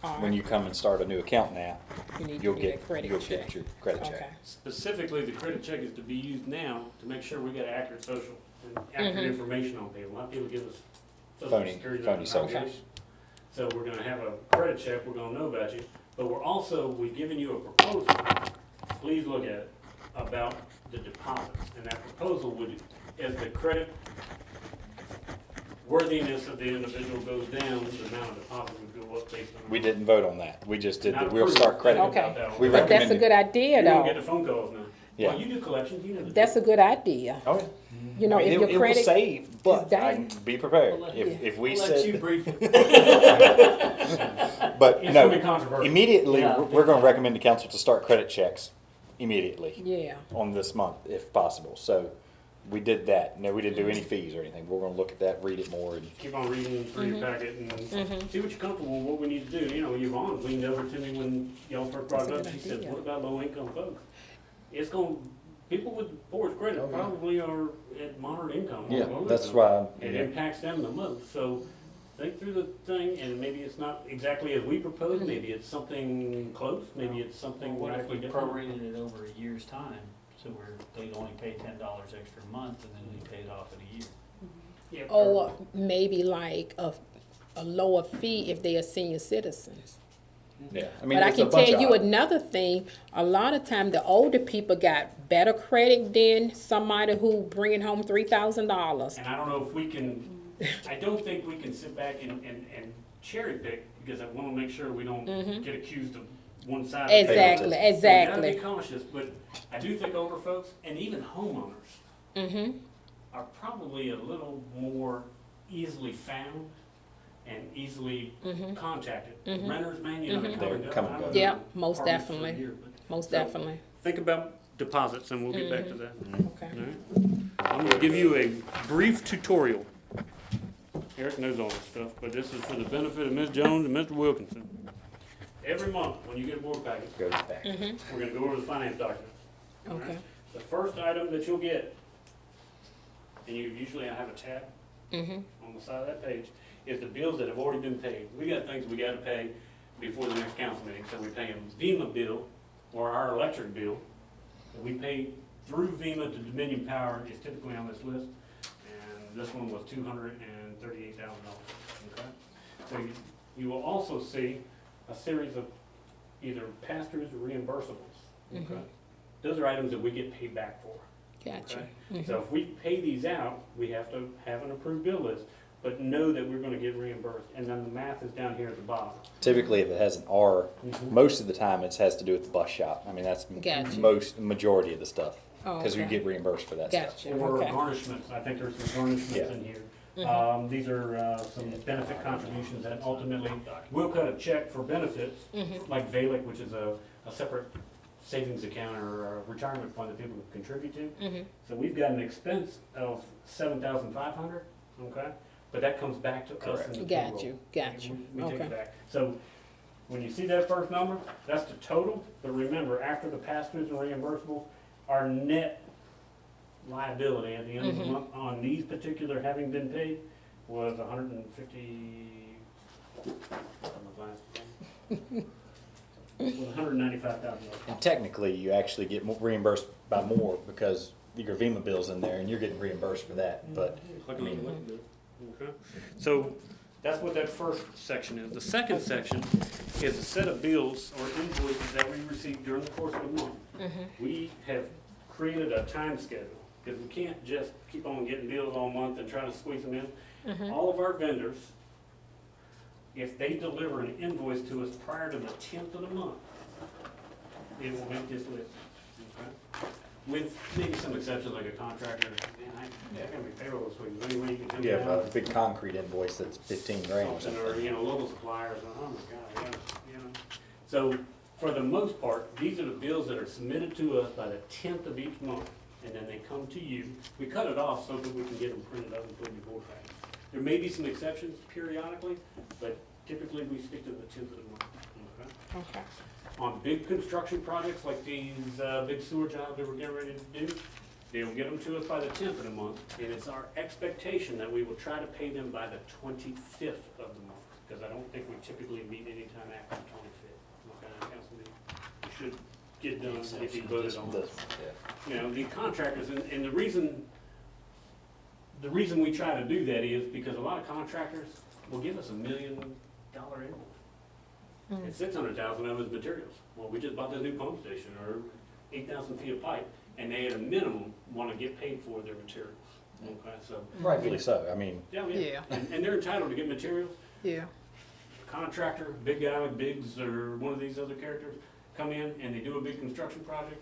All when right. you come and start a new account now, You need you'll to get a get credit check. your credit Okay. check. Specifically, the credit check is to be used now to make sure we got accurate social and accurate information on people. A lot of people give us social Phony- security phony numbers. socials. So we're gonna have a credit check, we're gonna know about you, but we've given you a proposal, please look at it, about the deposits. And that proposal would, as the credit worthiness of the individual goes down, the amount of deposit would go up based on. We didn't vote on that. We just did Not that. We'll approved. start crediting. Okay. We But that's a recommended- good idea, You don't get though. the phone calls now. Yeah. Well, you do collections, you know the. That's a good idea. Oh, yeah. You know, I mean, if it your will credit, save, but I down. can be prepared. We'll let- If we We'll let you said, brief it. but It's no, gonna be controversial. immediately, Yeah. we're gonna recommend the council to start credit checks immediately yeah. on this month, if possible. So we did that. No, we didn't do any fees or anything. We're gonna look at that, read it more, and Keep on reading through your packet and see what you're comfortable with, what we need to do. You know, Yvonne leaned over to me when y'all first brought it That's up. a She good said, idea. what about low income folks? It's gonna, people with poor credit Oh, yeah. probably are at moderate income. or yeah, low that's income. why. It yeah. impacts them the most. So think through the thing, and maybe it's not exactly as we proposed, maybe it's something close, maybe it's something What if radically we different. prorated it over a year's time, so they'd only pay $10 extra a month, and then we pay it off in a year? Yeah, Or maybe like a lower fee if they are senior citizens. Yeah, I mean, But I it's a can bunch tell you of- another thing, a lot of time the older people got better credit than somebody who bringing home $3,000. And I don't know if we can, I don't think we can sit back and cherry pick, because I wanna make sure we don't get accused of one side. of the Exactly, table. So exactly. we gotta be cautious, but I do think older folks, and even homeowners, are probably a little more easily found and easily contacted. Renters, man, you know, they come They're and go. come and I've go. been in Yep, most apartments for a definitely. year, but Most So- definitely. think about deposits, and we'll get back to that. Okay. All right. I'm gonna give you a brief tutorial. Eric knows all this stuff, but this is for the benefit of Ms. Jones and Mr. Wilkinson. every month, when you get a board packet, Goes back. we're gonna go over the finance documents. all right? Okay. The first item that you'll get, and you usually have a tab on the side of that page, is the bills that have already been paid. We got things we gotta pay before the next council meeting, so we pay a FEMA bill or our electric bill that we pay through FEMA to Dominion Power is typically on this list, and this one was $238,000, okay? So you will also see a series of either pass-throughs or reimbursables, okay? Those are items that we get paid back for. Gotcha. Okay? So if we pay these out, we have to have an approved bill list, but know that we're gonna get reimbursed, and then the math is down here at the bottom. Typically, if it has an R, most of the time it has to do with the bus shop. I mean, that's Gotcha. majority of the stuff. Oh, Because we okay. get reimbursed for that stuff. Gotcha. Or Okay. garnishments, I think there's some garnishments Yeah. in here. These are some benefit contributions that ultimately, we'll cut a check for benefits, like VALIC, which is a separate savings account or a retirement fund that people can contribute to. So we've got an expense of $7,500, okay? But that comes back to us in the payroll. Got you, got you. We take Okay. it back. So when you see that first number, that's the total, but remember, after the pass-throughs and reimbursables, our net liability at the end of the month on these particular having been paid was 150, $195,000. And technically, you actually get reimbursed by more because your FEMA bill's in there and you're getting reimbursed for that. But I mean, Okay. So that's what that first section is. The second section is a set of bills or invoices that we received during the course of the month. We have created a time schedule because we can't just keep on getting bills all month and try to squeeze them in. All of our vendors, if they deliver an invoice to us prior to the 10th of the month, it will make this list. Okay? With maybe some exceptions like a contractor, man, I can be payroll this week, is there any way you can come you have down? a big concrete invoice that's 15 grand or Something, something. or, local suppliers, oh my God, yeah. So, for the most part, these are the bills that are submitted to us by the 10th of each month, and then they come to you. We cut it off so that we can get them printed up and put in your board packet. There may be some exceptions periodically, but typically we stick to the 10th of the month, okay? Okay. On big construction projects like these big sewer jobs that we're getting ready to do, they'll get them to us by the 10th of the month, and it's our expectation that we will try to pay them by the 25th of the month, because I don't think we typically meet any time after the 25th. Okay, council meeting. We should get done if you voted on This- it. The contractors, and the reason we try to do that is because a lot of contractors will give us $1 million invoice. And $600,000 of it is materials. Well, we just bought this new pump station, or 8,000 feet of pipe, and they at a minimum want to get paid for their materials. Okay, so. Rightfully so. I mean, Yeah. And they're entitled to get materials. Yeah. Contractor, big guy like Biggs or one of these other characters, come in and they do a big construction project,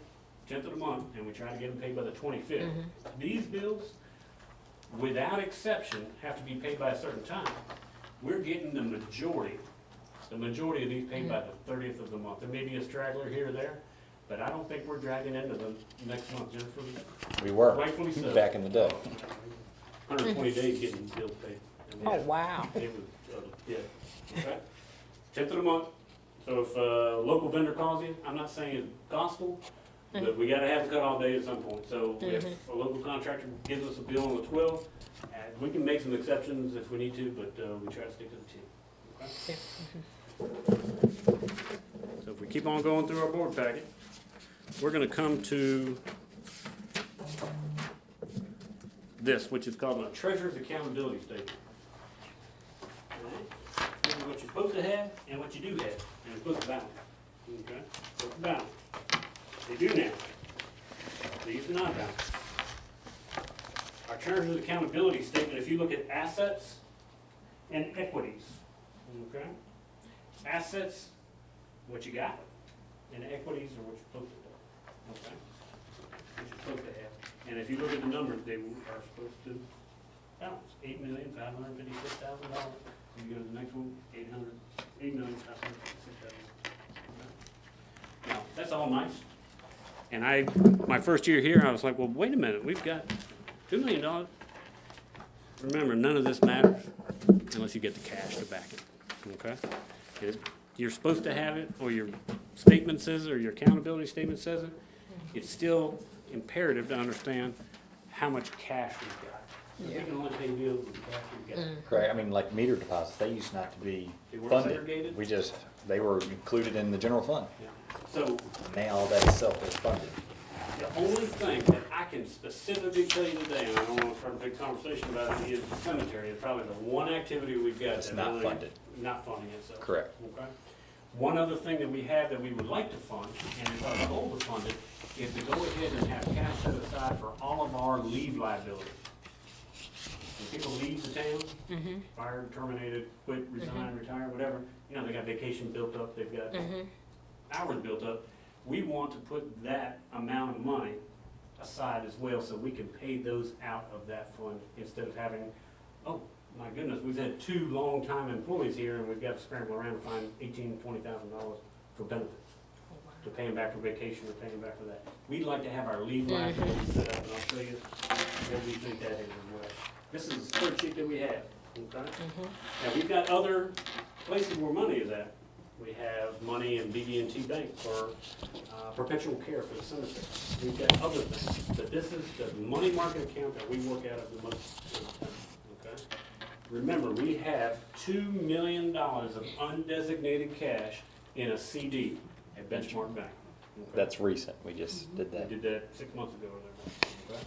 10th of the month, and we try to get them paid by the 25th. These bills, without exception, have to be paid by a certain time. We're getting the majority of these paid by the 30th of the month. There may be a straggler here or there, but I don't think we're dragging into the next month, Jennifer. we were Rightfully so. back in the day. 120 days getting bills paid. Oh, wow. It was, yeah, okay. 10th of the month, so if a local vendor calls you, I'm not saying it's gospel, but we gotta have a cutoff date at some point. So if a local contractor gives us a bill on the 12th, we can make some exceptions if we need to, but we try to stick to the 10th. Okay? So if we keep on going through our board packet, we're gonna come to this, which is called a treasurer's accountability statement. Alright? This is what you're supposed to have and what you do have, and it's supposed to balance. Okay? Supposed to balance. They do now. These are not balanced. Our treasurer's accountability statement, if you look at assets and equities, okay? Assets, what you got, and equities are what you're supposed to do, okay? What you're supposed to have. And if you look at the numbers, they are supposed to balance, $8,556,000. You go to the next one, $8,556,000. Now, that's all nice. And my first year here, I was like, well, wait a minute, we've got $2 million. Remember, none of this matters unless you get the cash to back it, okay? you're supposed to have it, or your statement says it, or your accountability statement says it, it's still imperative to understand how much cash we've got. We can only pay bills with the cash we've got. Correct, I mean, like meter deposits, they used not to be They weren't funded. segregated? They were included in the general fund. Yeah. So, Now that itself is funded. the only thing that I can specifically tell you today, and I don't wanna start a big conversation about it, is the cemetery. It's probably the one activity we've got It's that not really- funded. Not funding itself. Correct. Okay. One other thing that we have that we would like to fund, and it's our goal to fund it, is to go ahead and have cash set aside for all of our leave liability. When people leave the town, fired, terminated, quit, resign, retire, whatever, you know, they got vacation built up, they've got hours built up. We want to put that amount of money aside as well, so we can pay those out of that fund, instead of having, oh, my goodness, we've had 2 long-time employees here, and we've got to scramble around to find $18,000-$20,000 for benefits, to pay them back for vacation, or pay them back for that. We'd like to have our leave liability set up, and I'll show you what we think that is as well. This is a spreadsheet that we have, okay? Now, we've got other places where money is at. We have money in BB&T Bank for perpetual care for the cemetery. We've got other things, but this is the money market account that we work out of the most, okay? Remember, we have $2 million of undesignated cash in a CD at Benchmark Bank. Okay? That's recent, we just did We that. did that 6 months ago or there. Okay?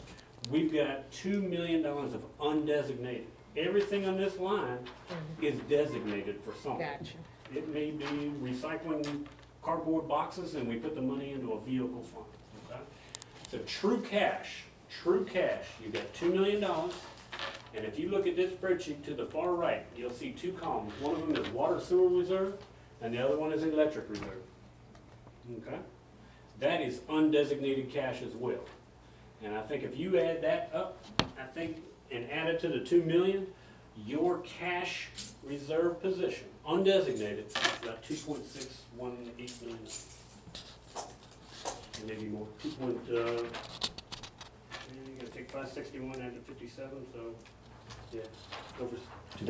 We've got $2 million of undesignated. Everything on this line is designated for something. Gotcha. It may be recycling cardboard boxes, and we put the money into a vehicle fund, okay? So true cash, you've got $2 million, and if you look at this spreadsheet to the far right, you'll see 2 columns. One of them is water sewer reserve, and the other one is electric reserve, okay? That is undesignated cash as well. And I think if you add that up, and add it to the 2 million, your cash reserve position, undesignated, is about 2.618 million. Maybe more, you gotta take 561 out of 57, so, yeah, over.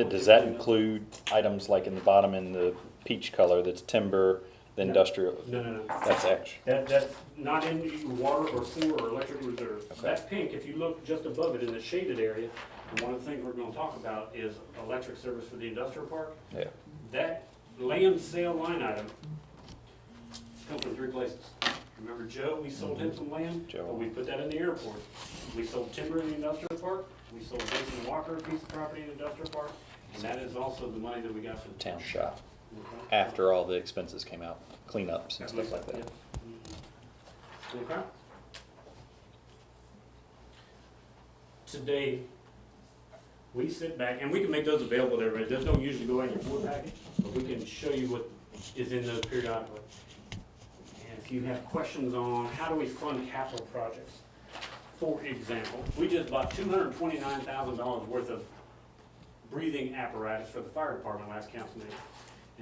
Does that 2.6 million. include items like in the bottom in the peach color, that's timber, the No. industrial? No. That's extra. That's not in your water or sewer or electric reserve. Okay. That pink, if you look just above it in the shaded area, and one of the things we're gonna talk about is electric service for the industrial park. Yeah. That land sale line item comes from 3 places. Remember Joe, we sold him some land? Joe. But we put that in the airport. We sold timber in the industrial park, we sold Jason Walker a piece of property in the industrial park, and that is also the money that we got from the Town shop, Okay. after all the expenses came out, cleanups and stuff like that. Yeah. Okay. Today, we sit back, and we can make those available to everybody. Those don't usually go in your board package, but we can show you what is in those periodically. And if you have questions on how do we fund capital projects, for example, we just bought $229,000 worth of breathing apparatus for the fire department last council meeting.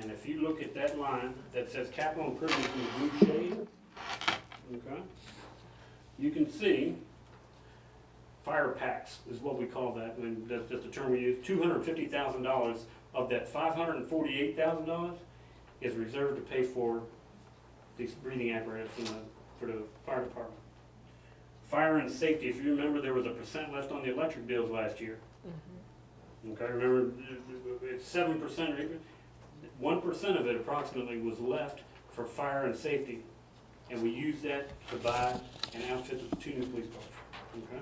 And if you look at that line that says capital improvements in the blue shade, okay, you can see fire packs is what we call that, and that's just the term we use. $250,000 of that $548,000 is reserved to pay for these breathing apparatus for the fire department. Fire and safety, if you remember, there was a % left on the electric bills last year. Okay, remember, it's 7%, 1% of it approximately was left for fire and safety. And we used that to buy an outfit of 2 new police cars, okay?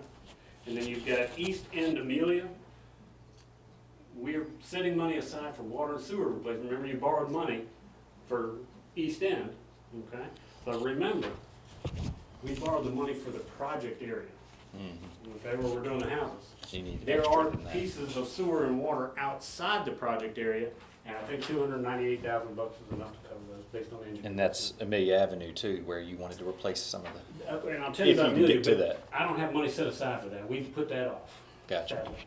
And then you've got East End Amelia. We're setting money aside for water and sewer replacement. Remember, you borrowed money for East End, okay? But remember, we borrowed the money for the project area, okay, where we're doing the houses. So you need There extra are than that. pieces of sewer and water outside the project area, and I think $298,000 is enough to cover those, based on the engineering. And that's Amelia Avenue too, where you wanted to replace some of the, And I'll tell you if about you can Amelia, get to but that. I don't have money set aside for that. We've put that off. Gotcha. sadly.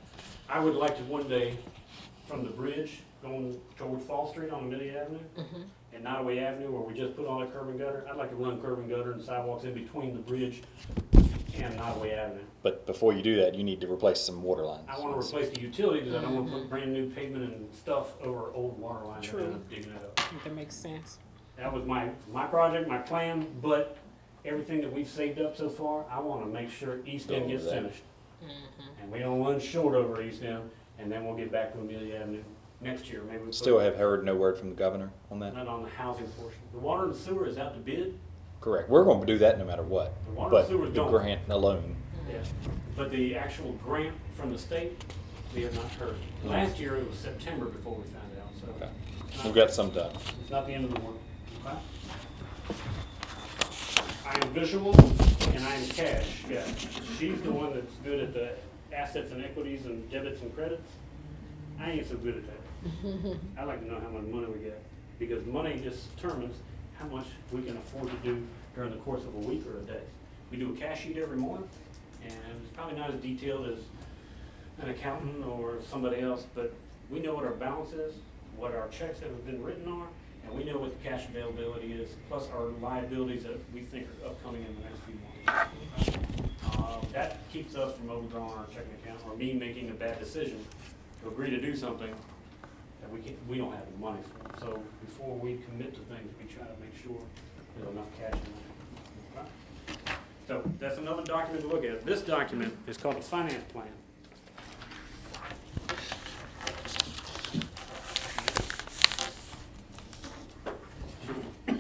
I would like to one day, from the bridge going towards Fall Street on Amelia Avenue, and Nottaway Avenue, where we just put all that curb and gutter, I'd like to run curb and gutter and sidewalks in between the bridge and Nottaway Avenue. But before you do that, you need to replace some water lines. I wanna replace the utilities, because I don't wanna put brand new pavement and stuff over old water lines and end up digging it up. I think that makes sense. That was my project, my plan, but everything that we've saved up so far, I wanna make sure East End Go gets over that. finished. And we don't run short over East End, and then we'll get back to Amelia Avenue next year, maybe. Still have heard no word from the governor on that? Not on the housing portion. The water and sewer is out to bid. Correct. We're gonna do that no matter what. The water But and sewer the don't. grant alone, Yeah. But the actual grant from the state, we have not heard. Last year, it was September before we found out, so. okay. it's We've not- got some done. It's not the end of the world, okay? I am visual and I am cash, yeah. She's the one that's good at the assets and equities and debits and credits. I ain't so good at that. I like to know how much money we get, because money just determines how much we can afford to do during the course of a week or a day. We do a cash sheet every morning, and it's probably not as detailed as an accountant or somebody else, but we know what our balance is, what our checks that have been written are, and we know what the cash availability is, plus our liabilities that we think are upcoming in the next few months. That keeps us from overdrawing our checking account, or me making a bad decision to agree to do something that we don't have the money for. So before we commit to things, we try to make sure there's enough cash in there. Okay? So that's another document to look at. This document is called a finance plan.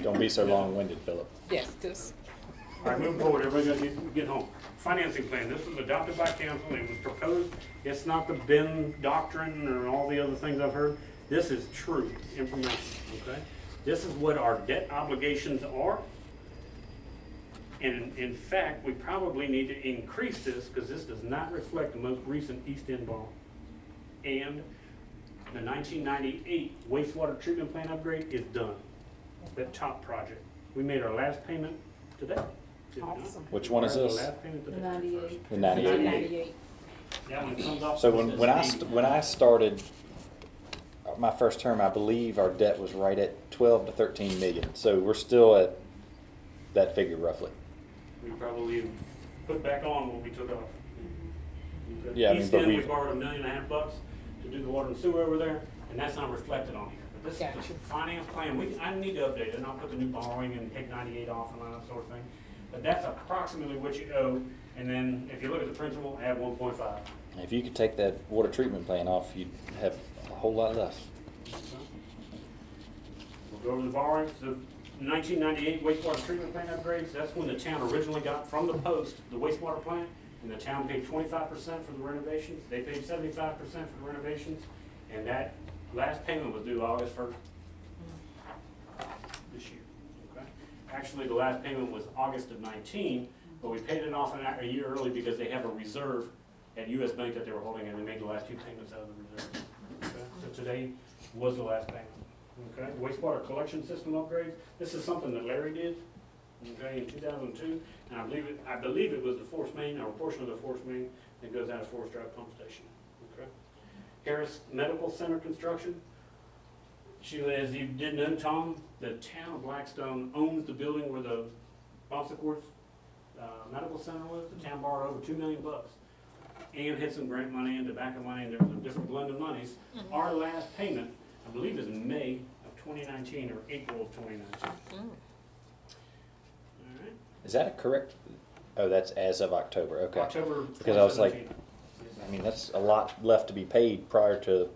Don't be so long-winded, Philip. Yes, this, All right, moving forward, everybody gotta get home. Financing plan, this was adopted by council, it was proposed, it's not the Ben doctrine or all the other things I've heard. This is true information, okay? This is what our debt obligations are. And in fact, we probably need to increase this, because this does not reflect the most recent East End bond. And the 1998 wastewater treatment plant upgrade is done, that top project. We made our last payment today. Did we not? Awesome. Which one is Our this? last payment today. 98. The 98. 98. That one comes off. So this when I started my first term, I believe our debt was right at 12 to 13 million. So we're still at that figure roughly. We probably put back on what we took off. Okay. Yeah, I mean, East but End, we we've- borrowed $1.5 million to do the water and sewer over there, and that's not reflected on here. But this is Gotcha. the finance plan, I need to update it, and I'll put the new borrowing and take 98 off and all that sort of thing. But that's approximately what you owe, and then if you look at the principal, add 1.5. If you could take that water treatment plant off, you'd have a whole lot less. We'll go over the borrowings, the 1998 wastewater treatment plant upgrades, that's when the town originally got from the post, the wastewater plant, and the town paid 25% for the renovations, they paid 75% for the renovations, and that last payment was due August 1st this year, okay? Actually, the last payment was August of 19, but we paid it off a year early because they have a reserve at US Bank that they were holding, and they made the last 2 payments out of the reserve. Okay? So today was the last payment. Okay, wastewater collection system upgrades, this is something that Larry did, okay, in 2002, and I believe it was the force main, or a portion of the force main that goes out of Forest Drive Pump Station, okay? Harris Medical Center construction, Sheila, as you did know, Tom, the town of Blackstone owns the building where the Bonsecourt Medical Center was. The town borrowed over $2 million, and had some grant money and tobacco money, and there was a different blend of monies. Our last payment, I believe, is May of 2019 or April of 2019. All right. Is that a correct? Oh, that's as of October. Okay. October Because I was like, 2017. I mean, that's a lot left to be paid prior to.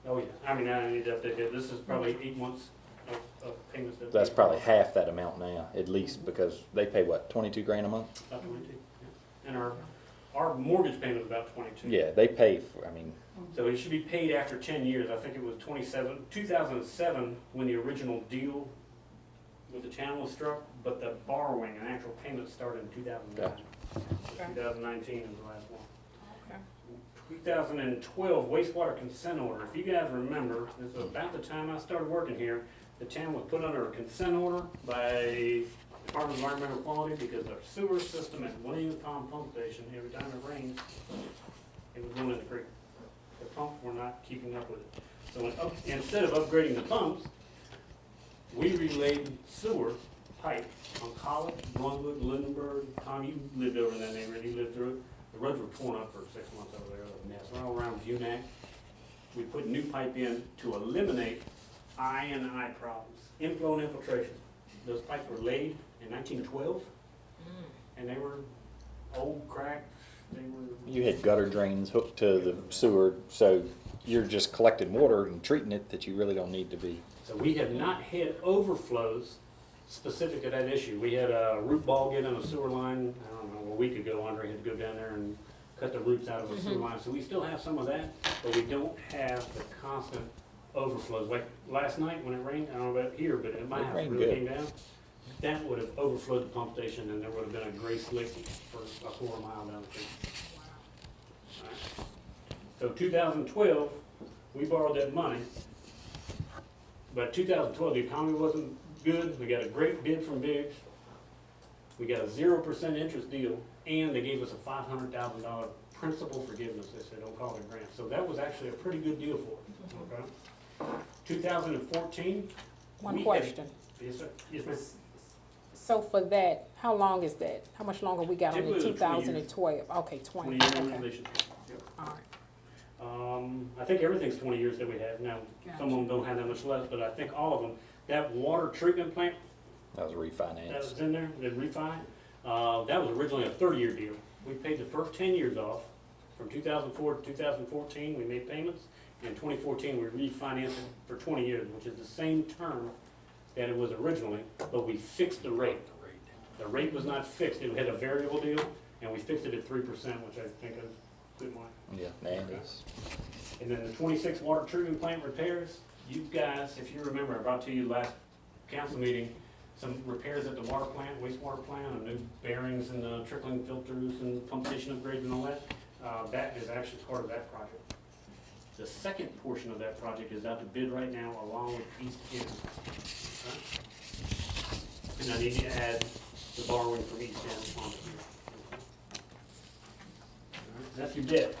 Oh, yeah. I mean, I need to update that. This is probably 8 months of payments. That That's probably half that amount now, at least, because they pay what, 22 grand a month? About 22, yeah. And our mortgage payment is about 22. Yeah, they pay for. I mean, So it should be paid after 10 years. I think it was 2007 when the original deal with the town was struck, but the borrowing and actual payments started in 2009. Okay. 2019 is the last one. Okay. 2012 wastewater consent order. If you guys remember, this was about the time I started working here. The town was put under a consent order by Department of Environmental Quality because our sewer system at William Pond Pump Station, every time it rained, it was going in the creek. The pumps were not keeping up with it. So instead of upgrading the pumps, we relayed sewer pipe on College, Longwood, Lindenberg. Tom, you lived over in that neighborhood, you lived through it. The roads were torn up for 6 months over there, it was a mess. Right all around Bunac. We put new pipe in to eliminate I&I problems, inflow and infiltration. Those pipes were laid in 1912, and they were old, cracked, they were. You had gutter drains hooked to the sewer, so you're just collecting water and treating it that you really don't need to be. So we have not had overflows specific to that issue. We had a root ball get on a sewer line, I don't know, a week ago. Andre had to go down there and cut the roots out of a sewer line. So we still have some of that, but we don't have the constant overflows. Like last night when it rained, I don't know about here, but at my It house, it rained really good. came down. That would have overflowed the pump station and there would have been a Grace Lake for a 4 mile down the street. All right. So 2012, we borrowed that money. But 2012, the economy wasn't good. We got a great bid from Biggs. We got a 0% interest deal, and they gave us a $500,000 principal forgiveness. They said, don't call it a grant. So that was actually a pretty good deal for us. Okay. 2014. One we had- question. Yes, sir. Yes, ma'am. So for that, how long is that? How much longer we got on the Typically 2012? 20 years. Okay, 20, 20-year okay, relationship. Yep. all right. I think everything's 20 years that we have now. Some of them don't have that much left, but I think all of them. That water treatment plant That was that refinanced. was in there, the refi, that was originally a 30-year deal. We paid the first 10 years off. From 2004 to 2014, we made payments. In 2014, we refinanced it for 20 years, which is the same term that it was originally, but we fixed the rate. The rate was not fixed, it had a variable deal, and we fixed it at 3%, which I think is good money. Yeah, and it's, And then the 26 water treatment plant repairs, you guys, if you remember, I brought to you last council meeting, some repairs at the water plant, wastewater plant, and new bearings and trickling filters and pump station upgrades and all that. That is actually part of that project. The second portion of that project is out to bid right now along with East End. Okay? And I need to add the borrowing from East End onto here. Okay? All right, that's your debt.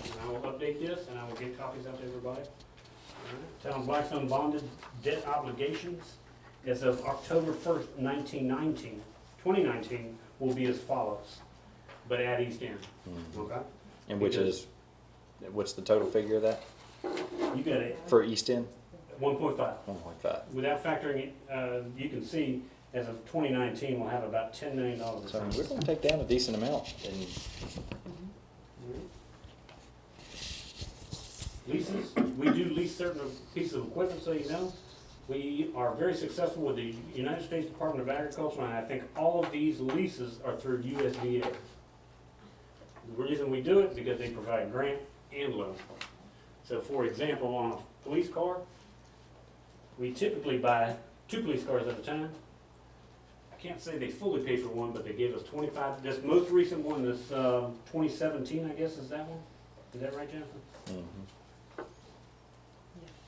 And I will update this, and I will get copies out to everybody. All right. Town of Blackstone bonded debt obligations as of October 1st, 2019 will be as follows, but at East End, okay? and which is, what's the total figure of that You got it, for East End? 1.5. 1.5. Without factoring, you can see, as of 2019, we'll have about $10 million. So I mean, we're gonna take down a decent amount, and Leases, we do lease certain pieces of equipment, so you know. We are very successful with the United States Department of Agriculture, and I think all of these leases are through USDA. The reason we do it, because they provide grant and loan. So for example, on a police car, we typically buy 2 police cars at a time. I can't say they fully pay for one, but they gave us 25, this most recent one, this 2017, I guess, is that one? Is that right, Jennifer?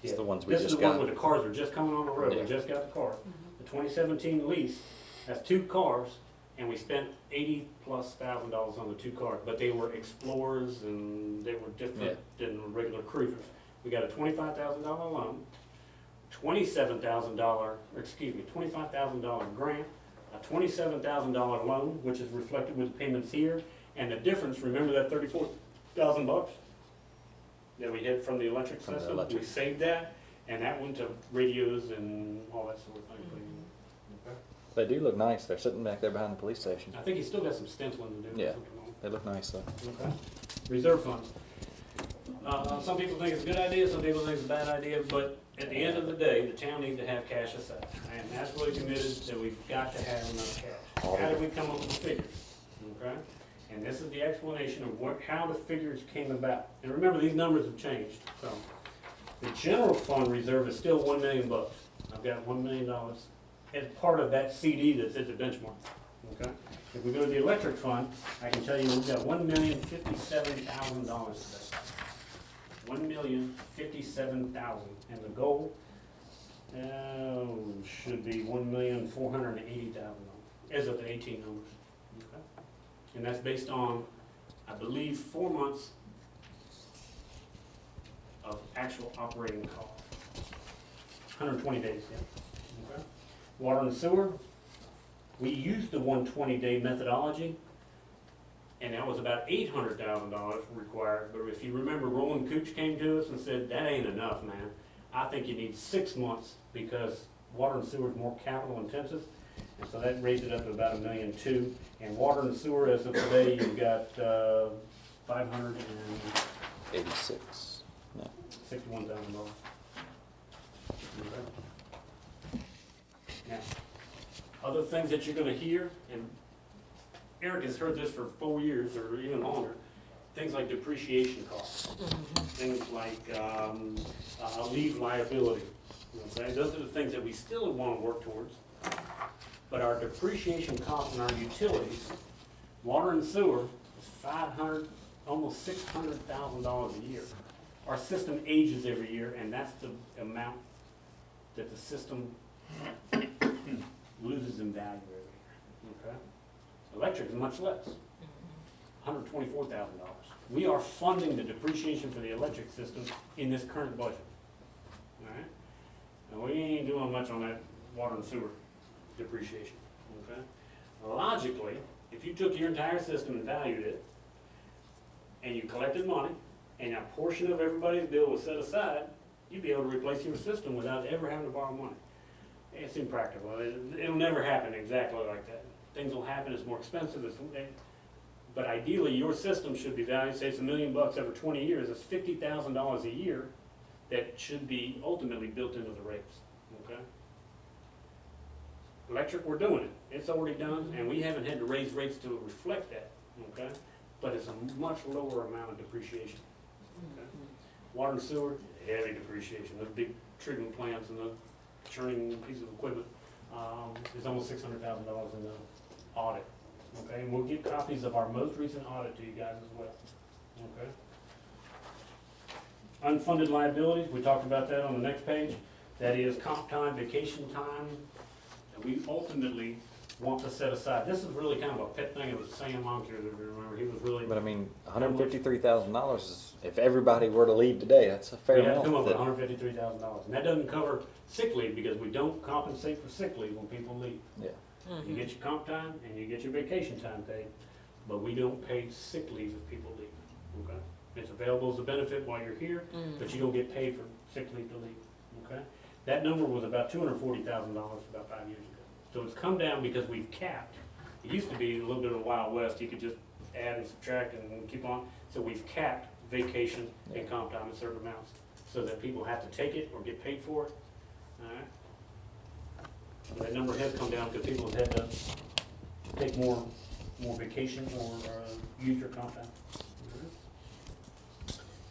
it's the ones we This is just the one got. where the cars are just coming on the road, we Yeah. just got the car. The 2017 lease, that's 2 cars, and we spent $80,000+ on the 2 cars, but they were Explorers and they were different than regular cruisers. We got a $25,000 loan, $25,000 grant, a $27,000 loan, which is reflected with payments here, and the difference, remember that $34,000 that we had from the electric From the system? electric. We saved that, and that went to radios and all that sort of thing. Okay. They do look nice. They're sitting back there behind the police station. I think he's still got some stenciling to do. Yeah. They look nice though. Okay. Reserve funds. Some people think it's a good idea, some people think it's a bad idea, but at the end of the day, the town needs to have cash aside. And that's really committed that we've got to have enough cash. How did we come up with the figures? Okay? And this is the explanation of how the figures came about. And remember, these numbers have changed. So the general fund reserve is still $1 million. I've got $1 million as part of that CD that's at the benchmark. Okay? If we go to the electric fund, I can tell you we've got $1,057,000 today. $1,057,000, and the goal should be $1,480,000 as of the 18 numbers. Okay? And that's based on, I believe, 4 months of actual operating cost. 120 days, yeah. Okay? Water and sewer, We used the 120-day methodology, and that was about $800,000 required. But if you remember, Roland Cooch came to us and said, that ain't enough, man. I think you need 6 months because water and sewer is more capital intensive. And so that raised it up to about $1.2 million. And water and sewer, as of today, you've got $86. No. $561,000. Now, other things that you're gonna hear, and Eric has heard this for 4 years or even longer, things like depreciation costs, things like leave liability. Okay, those are the things that we still want to work towards. But our depreciation costs and our utilities, water and sewer, is $500, almost $600,000 a year. Our system ages every year, and that's the amount that the system loses in value every year. Okay, electric is much less, $124,000. We are funding the depreciation for the electric system in this current budget. All right, and we ain't doing much on that water and sewer depreciation. Okay, logically, if you took your entire system and valued it, and you collected money, and a portion of everybody's bill was set aside, you'd be able to replace your system without ever having to borrow money. It's impractical. It'll never happen exactly like that. Things will happen, it's more expensive, but ideally your system should be valued, say it's $1 million over 20 years, it's $50,000 a year that should be ultimately built into the rates, okay? Electric, we're doing it. It's already done, and we haven't had to raise rates to reflect that, okay? But it's a much lower amount of depreciation, okay? Water and sewer, heavy depreciation. Those big treatment plants and the churning piece of equipment, is almost $600,000 in the audit, okay? And we'll get copies of our most recent audit to you guys as well, okay? Unfunded liabilities, we talked about that on the next page. That is comp time, vacation time, that we ultimately want to set aside. This is really kind of a pet thing of Sam Montier, if you remember. He was really, But I mean, $153,000 is, if everybody were to leave today, that's a fair we have to amount. come up with that- $153,000. And that doesn't cover sick leave because we don't compensate for sick leave when people leave. Yeah. You get your comp time and you get your vacation time paid, but we don't pay sick leave if people leave, okay? It's available as a benefit while you're here, but you don't get paid for sick leave to leave, okay? That number was about $240,000 about 5 years ago. So it's come down because we've capped. It used to be a little bit of the Wild West, you could just add and subtract and keep on. So we've capped vacation and comp time at certain amounts, so that people have to take it or get paid for it, all right? So that number has come down because people have had to take more vacation or use your comp time.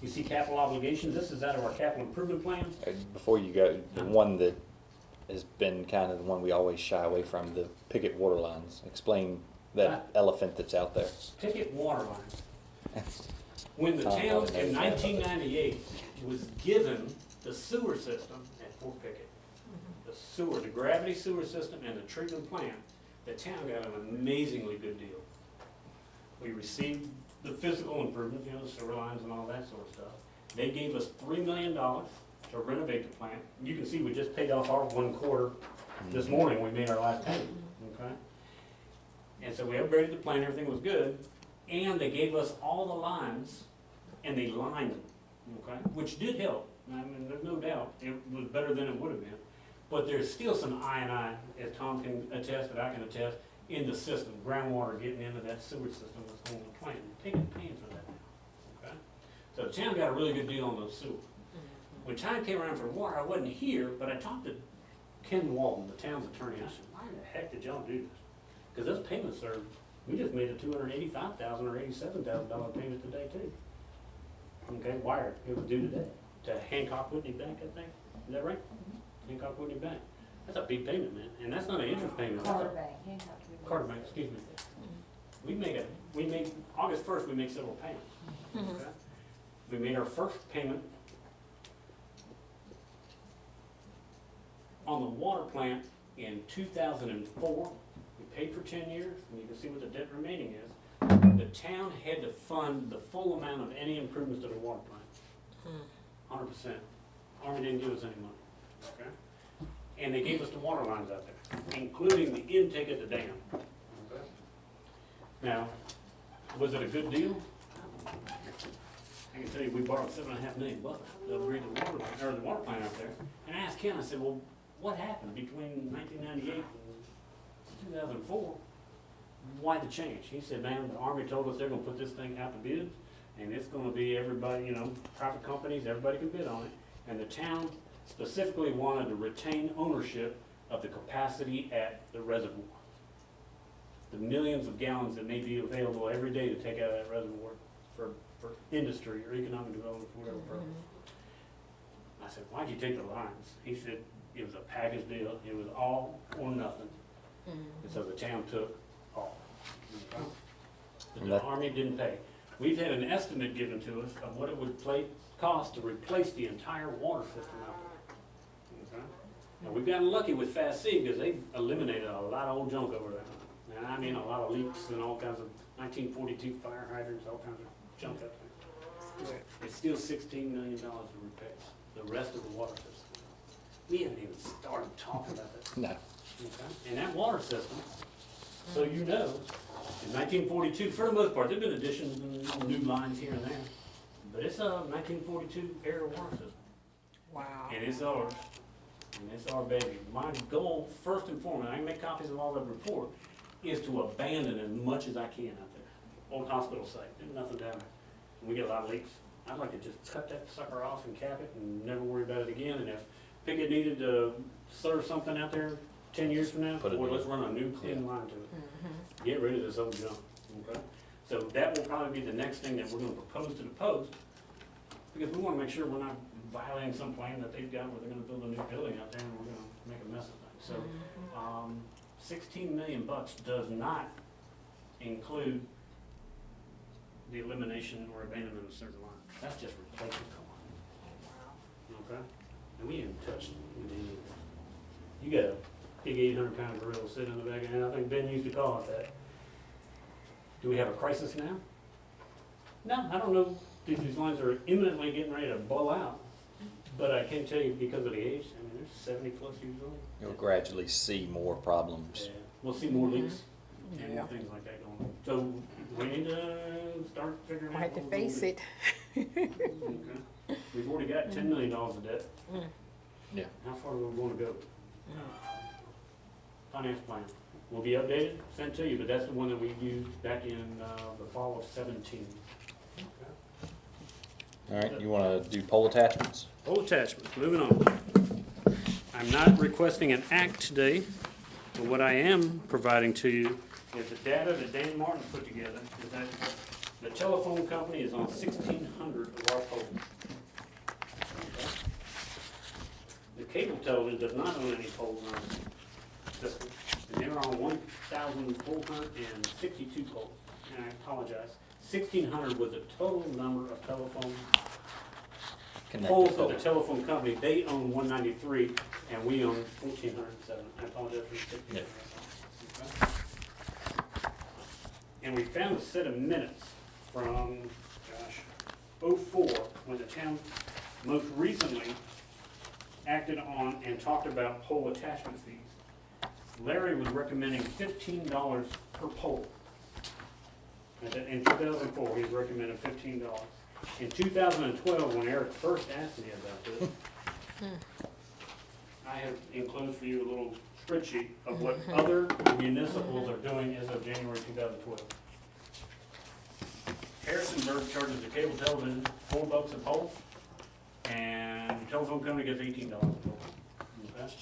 You see capital obligations, this is out of our capital improvement plan. Before you go, the one that has been kind of the one we always shy away from, the picket water lines. Explain that elephant that's out there. Picket water lines. When the Tom town probably in knows that. 1998 was given the sewer system at Fort Pickett, the sewer, the gravity sewer system and the treatment plant, the town got an amazingly good deal. We received the physical improvements, the sewer lines and all that sort of stuff. They gave us $3 million to renovate the plant. You can see we just paid off our 1/4 this morning. We made our last payment, okay? And so we upgraded the plant, everything was good, and they gave us all the lines, and they lined them, okay? Which did help. I mean, there's no doubt, it was better than it would have been. But there's still some I&I, as Tom can attest, and I can attest, in the system, groundwater getting into that sewer system that's going to the plant. We're taking pain for that now, okay? So the town got a really good deal on those sewer. When time came around for water, I wasn't here, but I talked to Ken Walton, the town's attorney. I said, why in the heck did y'all do this? Because those payments are, we just made a $285,000 or $87,000 payment today too. Okay, wired, it was due today, to Hancock Whitney Bank, I think. Is that right? Hancock Whitney Bank. That's a big payment, man, and that's not an interest payment. Carter Bank, Hancock. Carter Bank, excuse me. We made, August 1st, we made several payments. Okay? We made our first payment on the water plant in 2004. We paid for 10 years, and you can see what the debt remaining is. The town had to fund the full amount of any improvements to the water plant. 100%. Army didn't give us any money, okay? and they gave us the water lines out there, including the intake at the dam. Okay? Now, was it a good deal? I can tell you, we borrowed $7.5 million to upgrade the water line, or the water plant out there. And I asked Ken, I said, well, what happened between 1998 and 2004? Why the change? He said, man, the Army told us they're gonna put this thing out to bid, and it's gonna be everybody, you know, private companies, everybody can bid on it. And the town specifically wanted to retain ownership of the capacity at the reservoir. The millions of gallons that may be available every day to take out of that reservoir for industry or economic development for whatever purpose. I said, why'd you take the lines? He said, it was a package deal, it was all or nothing. And so the town took all. Okay? But the Army didn't pay. We've had an estimate given to us of what it would cost to replace the entire water system out there. Okay? Now, we've gotten lucky with Fast C because they've eliminated a lot of old junk over there. And I mean a lot of leaks and all kinds of 1942 fire hydrants, all kinds of junk up there. It's still $16 million to replace the rest of the water system. We haven't even started talking about that. No. Okay? And that water system, so you know, in 1942, for the most part, there've been additions and new lines here and there, but it's a 1942 era water system. Wow. And it's ours. And it's our baby. My goal, first and foremost, I can make copies of all the report, is to abandon as much as I can out there. Old hospital site, there's nothing down there. And we get a lot of leaks. I'd like to just cut that sucker off and cap it and never worry about it again. And if Pickett needed to serve something out there 10 years from now, Put it boy, in. let's run a new clean line to it. Get rid of this old junk, okay? So that will probably be the next thing that we're gonna propose to the Post, because we wanna make sure we're not violating some plan that they've got where they're gonna build a new building out there and we're gonna make a mess of things. So, $16 million does not include the elimination or abandonment of certain lines. That's just replacing the line. Okay? And we haven't touched anything. You got a big 800-pound gorilla sitting in the back, and I think Ben used to call it that. Do we have a crisis now? No, I don't know if these lines are imminently getting ready to blow out, but I can tell you because of the age, I mean, they're 70+ years old. You'll gradually see more problems. Yeah, we'll see more leaks and more things like that going on. So we need to start figuring out. Might have to what we're gonna face do. it. Okay. We've already got $10 million of debt. Yeah. How far do we want to go? Finance plan will be updated, sent to you, but that's the one that we used back in the fall of 17. All right, you wanna do poll attachments? Poll attachments, moving on. I'm not requesting an act today, but what I am providing to you is the data that Dan Martin put together, is that the telephone company is on 1,600 of our poles. Okay? The cable television does not own any poles on the system, and they're on 1,462 poles, and I apologize. 1,600 was the total number of telephone poles of the telephone company. They own 193, and we own 1,407. I apologize for the 1,600. Okay? And we found a set of minutes from, 04, when the town most recently acted on and talked about pole attachment fees. Larry was recommending $15 per pole. In 2004, he recommended $15. In 2012, when Eric first asked me about this, I have enclosed for you a little spreadsheet of what other municipals are doing as of January 2012. Harrisonburg charges the cable television $4 a pole, and the telephone company gets $18 a pole. Okay?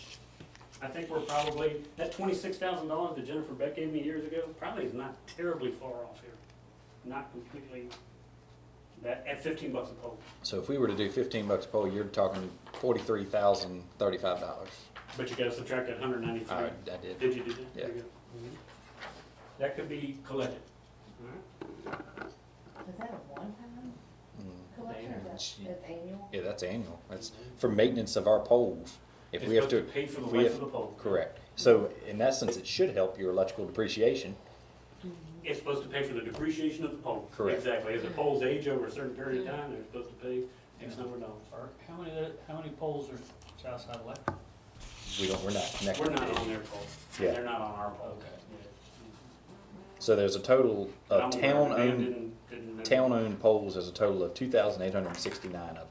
I think we're probably, that $26,000 that Jennifer Beck gave me years ago, probably is not terribly far off here. Not completely, that, at $15 a pole. So if we were to do 15 bucks a poll, you're talking $43,035. But you gotta subtract that 193. I did. Did you do that? Yeah. There you go. That could be collected. All right? Is that a one-time collection or that's annual? Yeah, that's annual. That's for maintenance of our poles. If It's we have supposed to, to pay for the if we life have- of the pole. correct. So in essence, it should help your electrical depreciation. It's supposed to pay for the depreciation of the pole. Correct. Exactly. As the poles age over a certain period of time, they're supposed to pay X number of dollars. How many poles are Southside Electric? we're not connected. We're not to on it. their pole. Yeah. They're not on our pole. Okay. Yeah. So there's a total I'm of aware Dan didn't know. town-owned poles, there's a total of 2,869 of them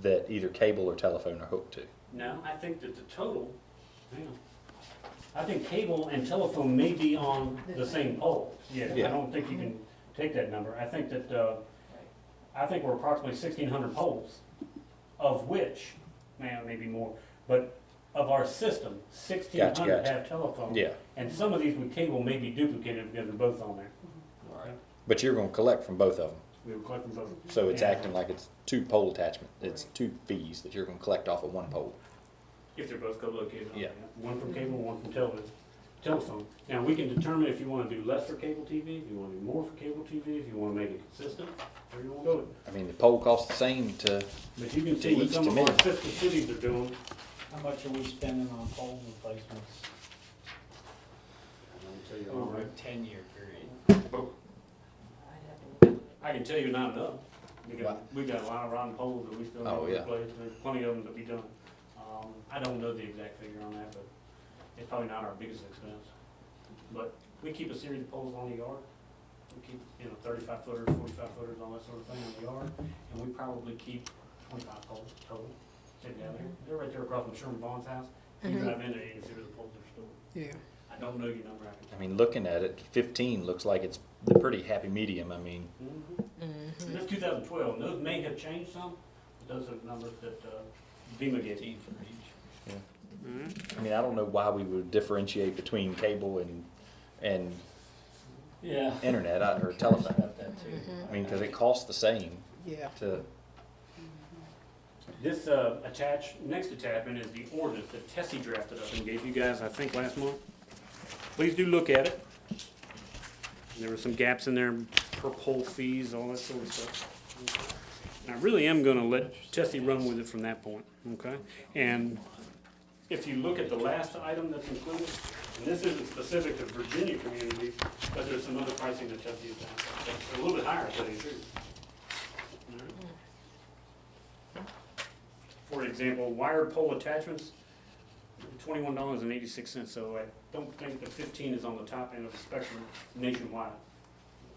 that either cable or telephone are hooked to. No, I think that the total, hang on. I think cable and telephone may be on the same pole. Yeah, I Yeah. don't think you can take that number. I think that, I think we're approximately 1,600 poles, of which, maybe more, but of our system, 1,600 Gotcha. have telephone. Yeah, And some of these with cable may be duplicated because they're both on there. Right. but you're gonna collect from both of them, We were collecting both. so it's Yeah. acting like it's two pole attachment, it's two fees that you're gonna collect off of one pole. If they're both co-located on Yeah. there. One from cable, one from telephone. Now, we can determine if you wanna do less for cable TV, if you wanna do more for cable TV, if you wanna make it consistent, or you wanna go. I mean, the pole costs the same to, But you can To see what each some to of our many. sister cities are doing. How much are we spending on pole replacements I'll tell you over a all 10-year period? right. I'd have to I can tell you not enough. Wow. We got a lot of rotten poles that we still Oh, need to yeah. replace, there's plenty of them to be done. I don't know the exact figure on that, but it's probably not our biggest expense. But we keep a series of poles on the yard. We keep, 35 footers, 45 footers, all that sort of thing on the yard. And we probably keep 25 poles total sitting down there. They're right there across from Sherman Bond's house. You drive in there, you can see where the poles are stored. Yeah. I don't know your number, I can I tell mean, looking at it, 15 looks like it's the pretty happy medium, I mean, you. And that's 2012, and those may have changed some, but those are the numbers that FEMA gave you. 15 for each. I mean, I don't know why we would differentiate between cable and Yeah. internet or telephone. About that too. I mean, because it costs the same Yeah. to, This next attachment is the ordinance that Tessie drafted up and gave you guys, I think, last month. Please do look at it. There were some gaps in there, per pole fees, all that sort of stuff. And I really am gonna let Tessie run with it from that point, okay? And if you look at the last item that's included, and this isn't specific to Virginia communities, but there's some other pricing that Tessie has done. It's a little bit higher, to tell you the truth. All right. For example, wired pole attachments, $21.86, so I don't think the 15 is on the top end of the spectrum nationwide.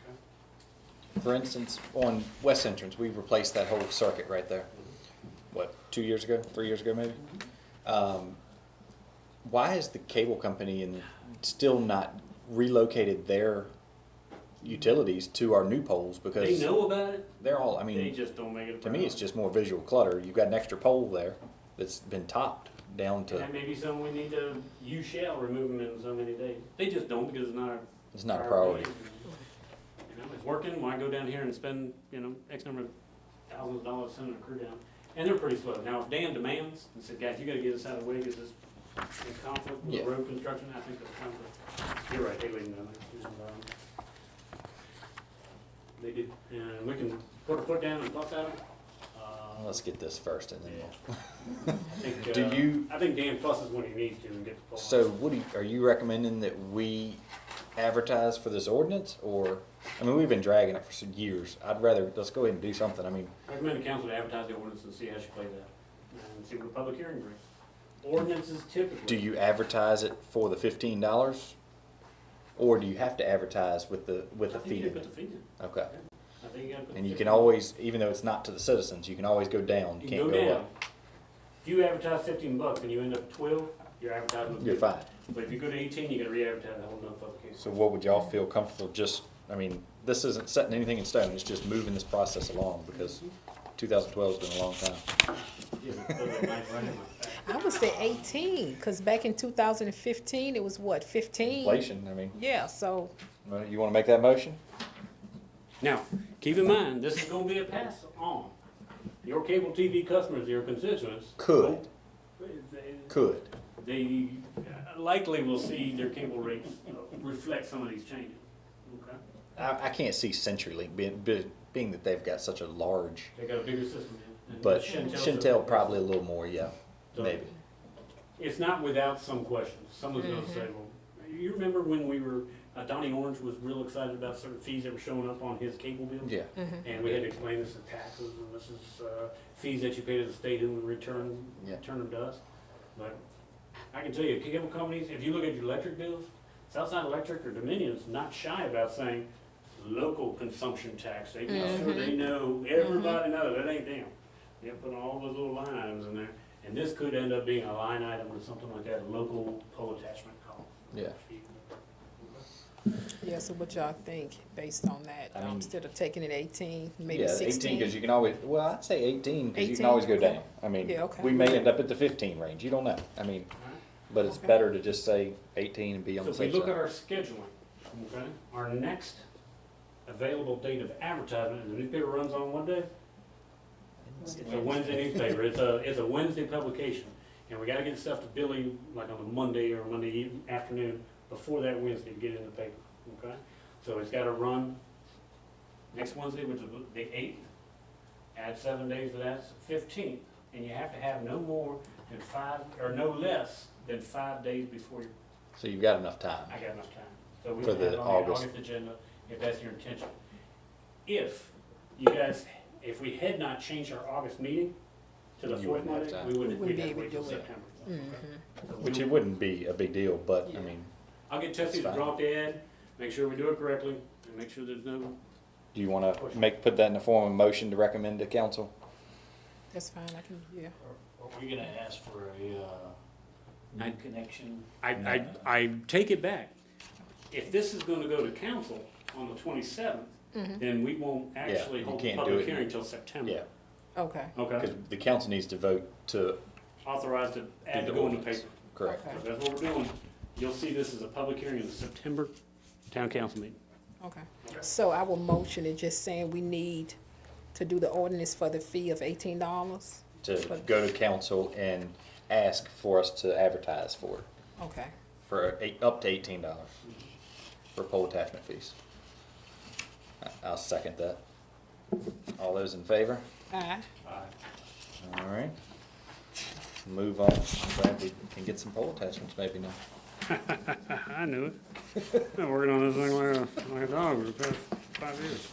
Okay. for instance, on West Entrance, we replaced that whole circuit right there. What, 2 years ago, 3 years ago maybe? Why is the cable company still not relocated their utilities to our new poles? They Because know about it, they're all, I they mean, just don't make it a to me, it's priority. just more visual clutter. You've got an extra pole there that's been topped down And to, that may be something we need to, you shall remove them in so many days. They just don't because it's not a. it's not a priority. You know, it's working, why go down here and spend, X number of thousands of dollars sending a crew down? And they're pretty slow. Now, if Dan demands and said, guys, you gotta get us out of the way because this is conflict with the Yeah. road construction, I think that's conflict. You're right, they leave them down there. They do, and we can put our foot down and fuss at them. Let's get this first and then we'll. I think Dan fusses when he needs to and gets the pull. So are you recommending that we advertise for this ordinance or, I mean, we've been dragging it for some years. Let's go ahead and do something. I mean, I recommend the council to advertise the ordinance and see how she plays out, and see what the public hearing brings. Ordinances typically. do you advertise it for the $15? Or do you have to advertise with the I think fee you in gotta it? put the fees in. Okay. I think you gotta put And the you fees can in. always, even though it's not to the citizens, you can always go down. You You can't go go down. up. If you advertise $15 and you end up at 12, you're advertising with. You're fine. But if you go to 18, you gotta re-advertise the whole nother publication. So what would y'all feel comfortable I mean, this isn't setting anything in stone, it's just moving this process along because 2012's been a long time. Yeah, those are nice running like that. I would say 18, because back in 2015, it was what, 15? Inflation, I mean, Yeah, so, well, you wanna make that motion? Now, keep in mind, this is gonna be a pass on. Your cable TV customers, your constituents. Could. they- Could. They likely will see their cable rates reflect some of these changes. Okay? I can't see CenturyLink being that they've got such a large, They got a bigger system in. And but Chantel's Chantel probably a little more, yeah, So, maybe. It's not without some questions. Someone's gonna say, well, you remember when we were, Donnie Orange was real excited about certain fees that were showing up on his cable bill? Yeah, And we had to explain this as taxes, and this is fees that you pay to the state who in return, Yeah. return them to us. But I can tell you, cable companies, if you look at your electric bills, Southside Electric or Dominion's not shy about saying local consumption tax. They make sure they know, everybody knows, that ain't them. They're putting all those little line items in there. And this could end up being a line item or something like that, local pole attachment cost. Yeah. Yeah, so what y'all think based on that? I mean- Instead of taking it 18, maybe Yeah, 16? 18, because you can always, well, I'd say 18, because you can 18, always go okay. down. I mean, Yeah, okay. we may end up at the 15 range, you don't know. I mean, but it's Okay. better to just say 18 and be on So the if we safe look at side. our scheduling, okay, our next available date of advertisement, and the newspaper runs on one day? It's a Wednesday newspaper, it's a Wednesday publication, and we gotta get stuff to Billy like on a Monday or Monday afternoon before that Wednesday to get it in the paper, okay? So it's gotta run next Wednesday, which is the 8th, add 7 days to that, 15th, and you have to have no more than 5, or no less than 5 days before you, So you've got enough time. I got enough time. So we For can the have it on the August. August agenda, if that's your intention. If you guys, if we had not changed our August meeting to the You fourth wouldn't have Monday, time. we wouldn't, We we'd wouldn't have be to wait able till to do it. September. Mhm. So Which we- it wouldn't be a big deal, but, I Yeah. mean, I'll get Tessie to It's draw up the ad, make sure we do it correctly, and make sure there's no, do you want to put that in the form of a motion to recommend to council? That's fine, I can, yeah. Are we gonna ask for a, I- new connection? I take it back. If this is gonna go to council on the 27th, then we won't actually you hold the can't do public it. hearing till September. Yeah, Okay, Okay, because the council needs to vote to, authorized to add Do to the go in the ordinance. paper. correct. okay, So that's what we're doing. You'll see this as a public hearing in the September town council meeting. okay. So our motion is just saying we need to do the ordinance for the fee of $18? To go to council and ask for us to advertise for it, Okay. for up to $18 for pole attachment fees. I'll second that. All those in favor? Aye. All right. Move on. I'm glad we can get some pole attachments maybe now. I knew it. Been working on this thing like a dog for the past 5 years.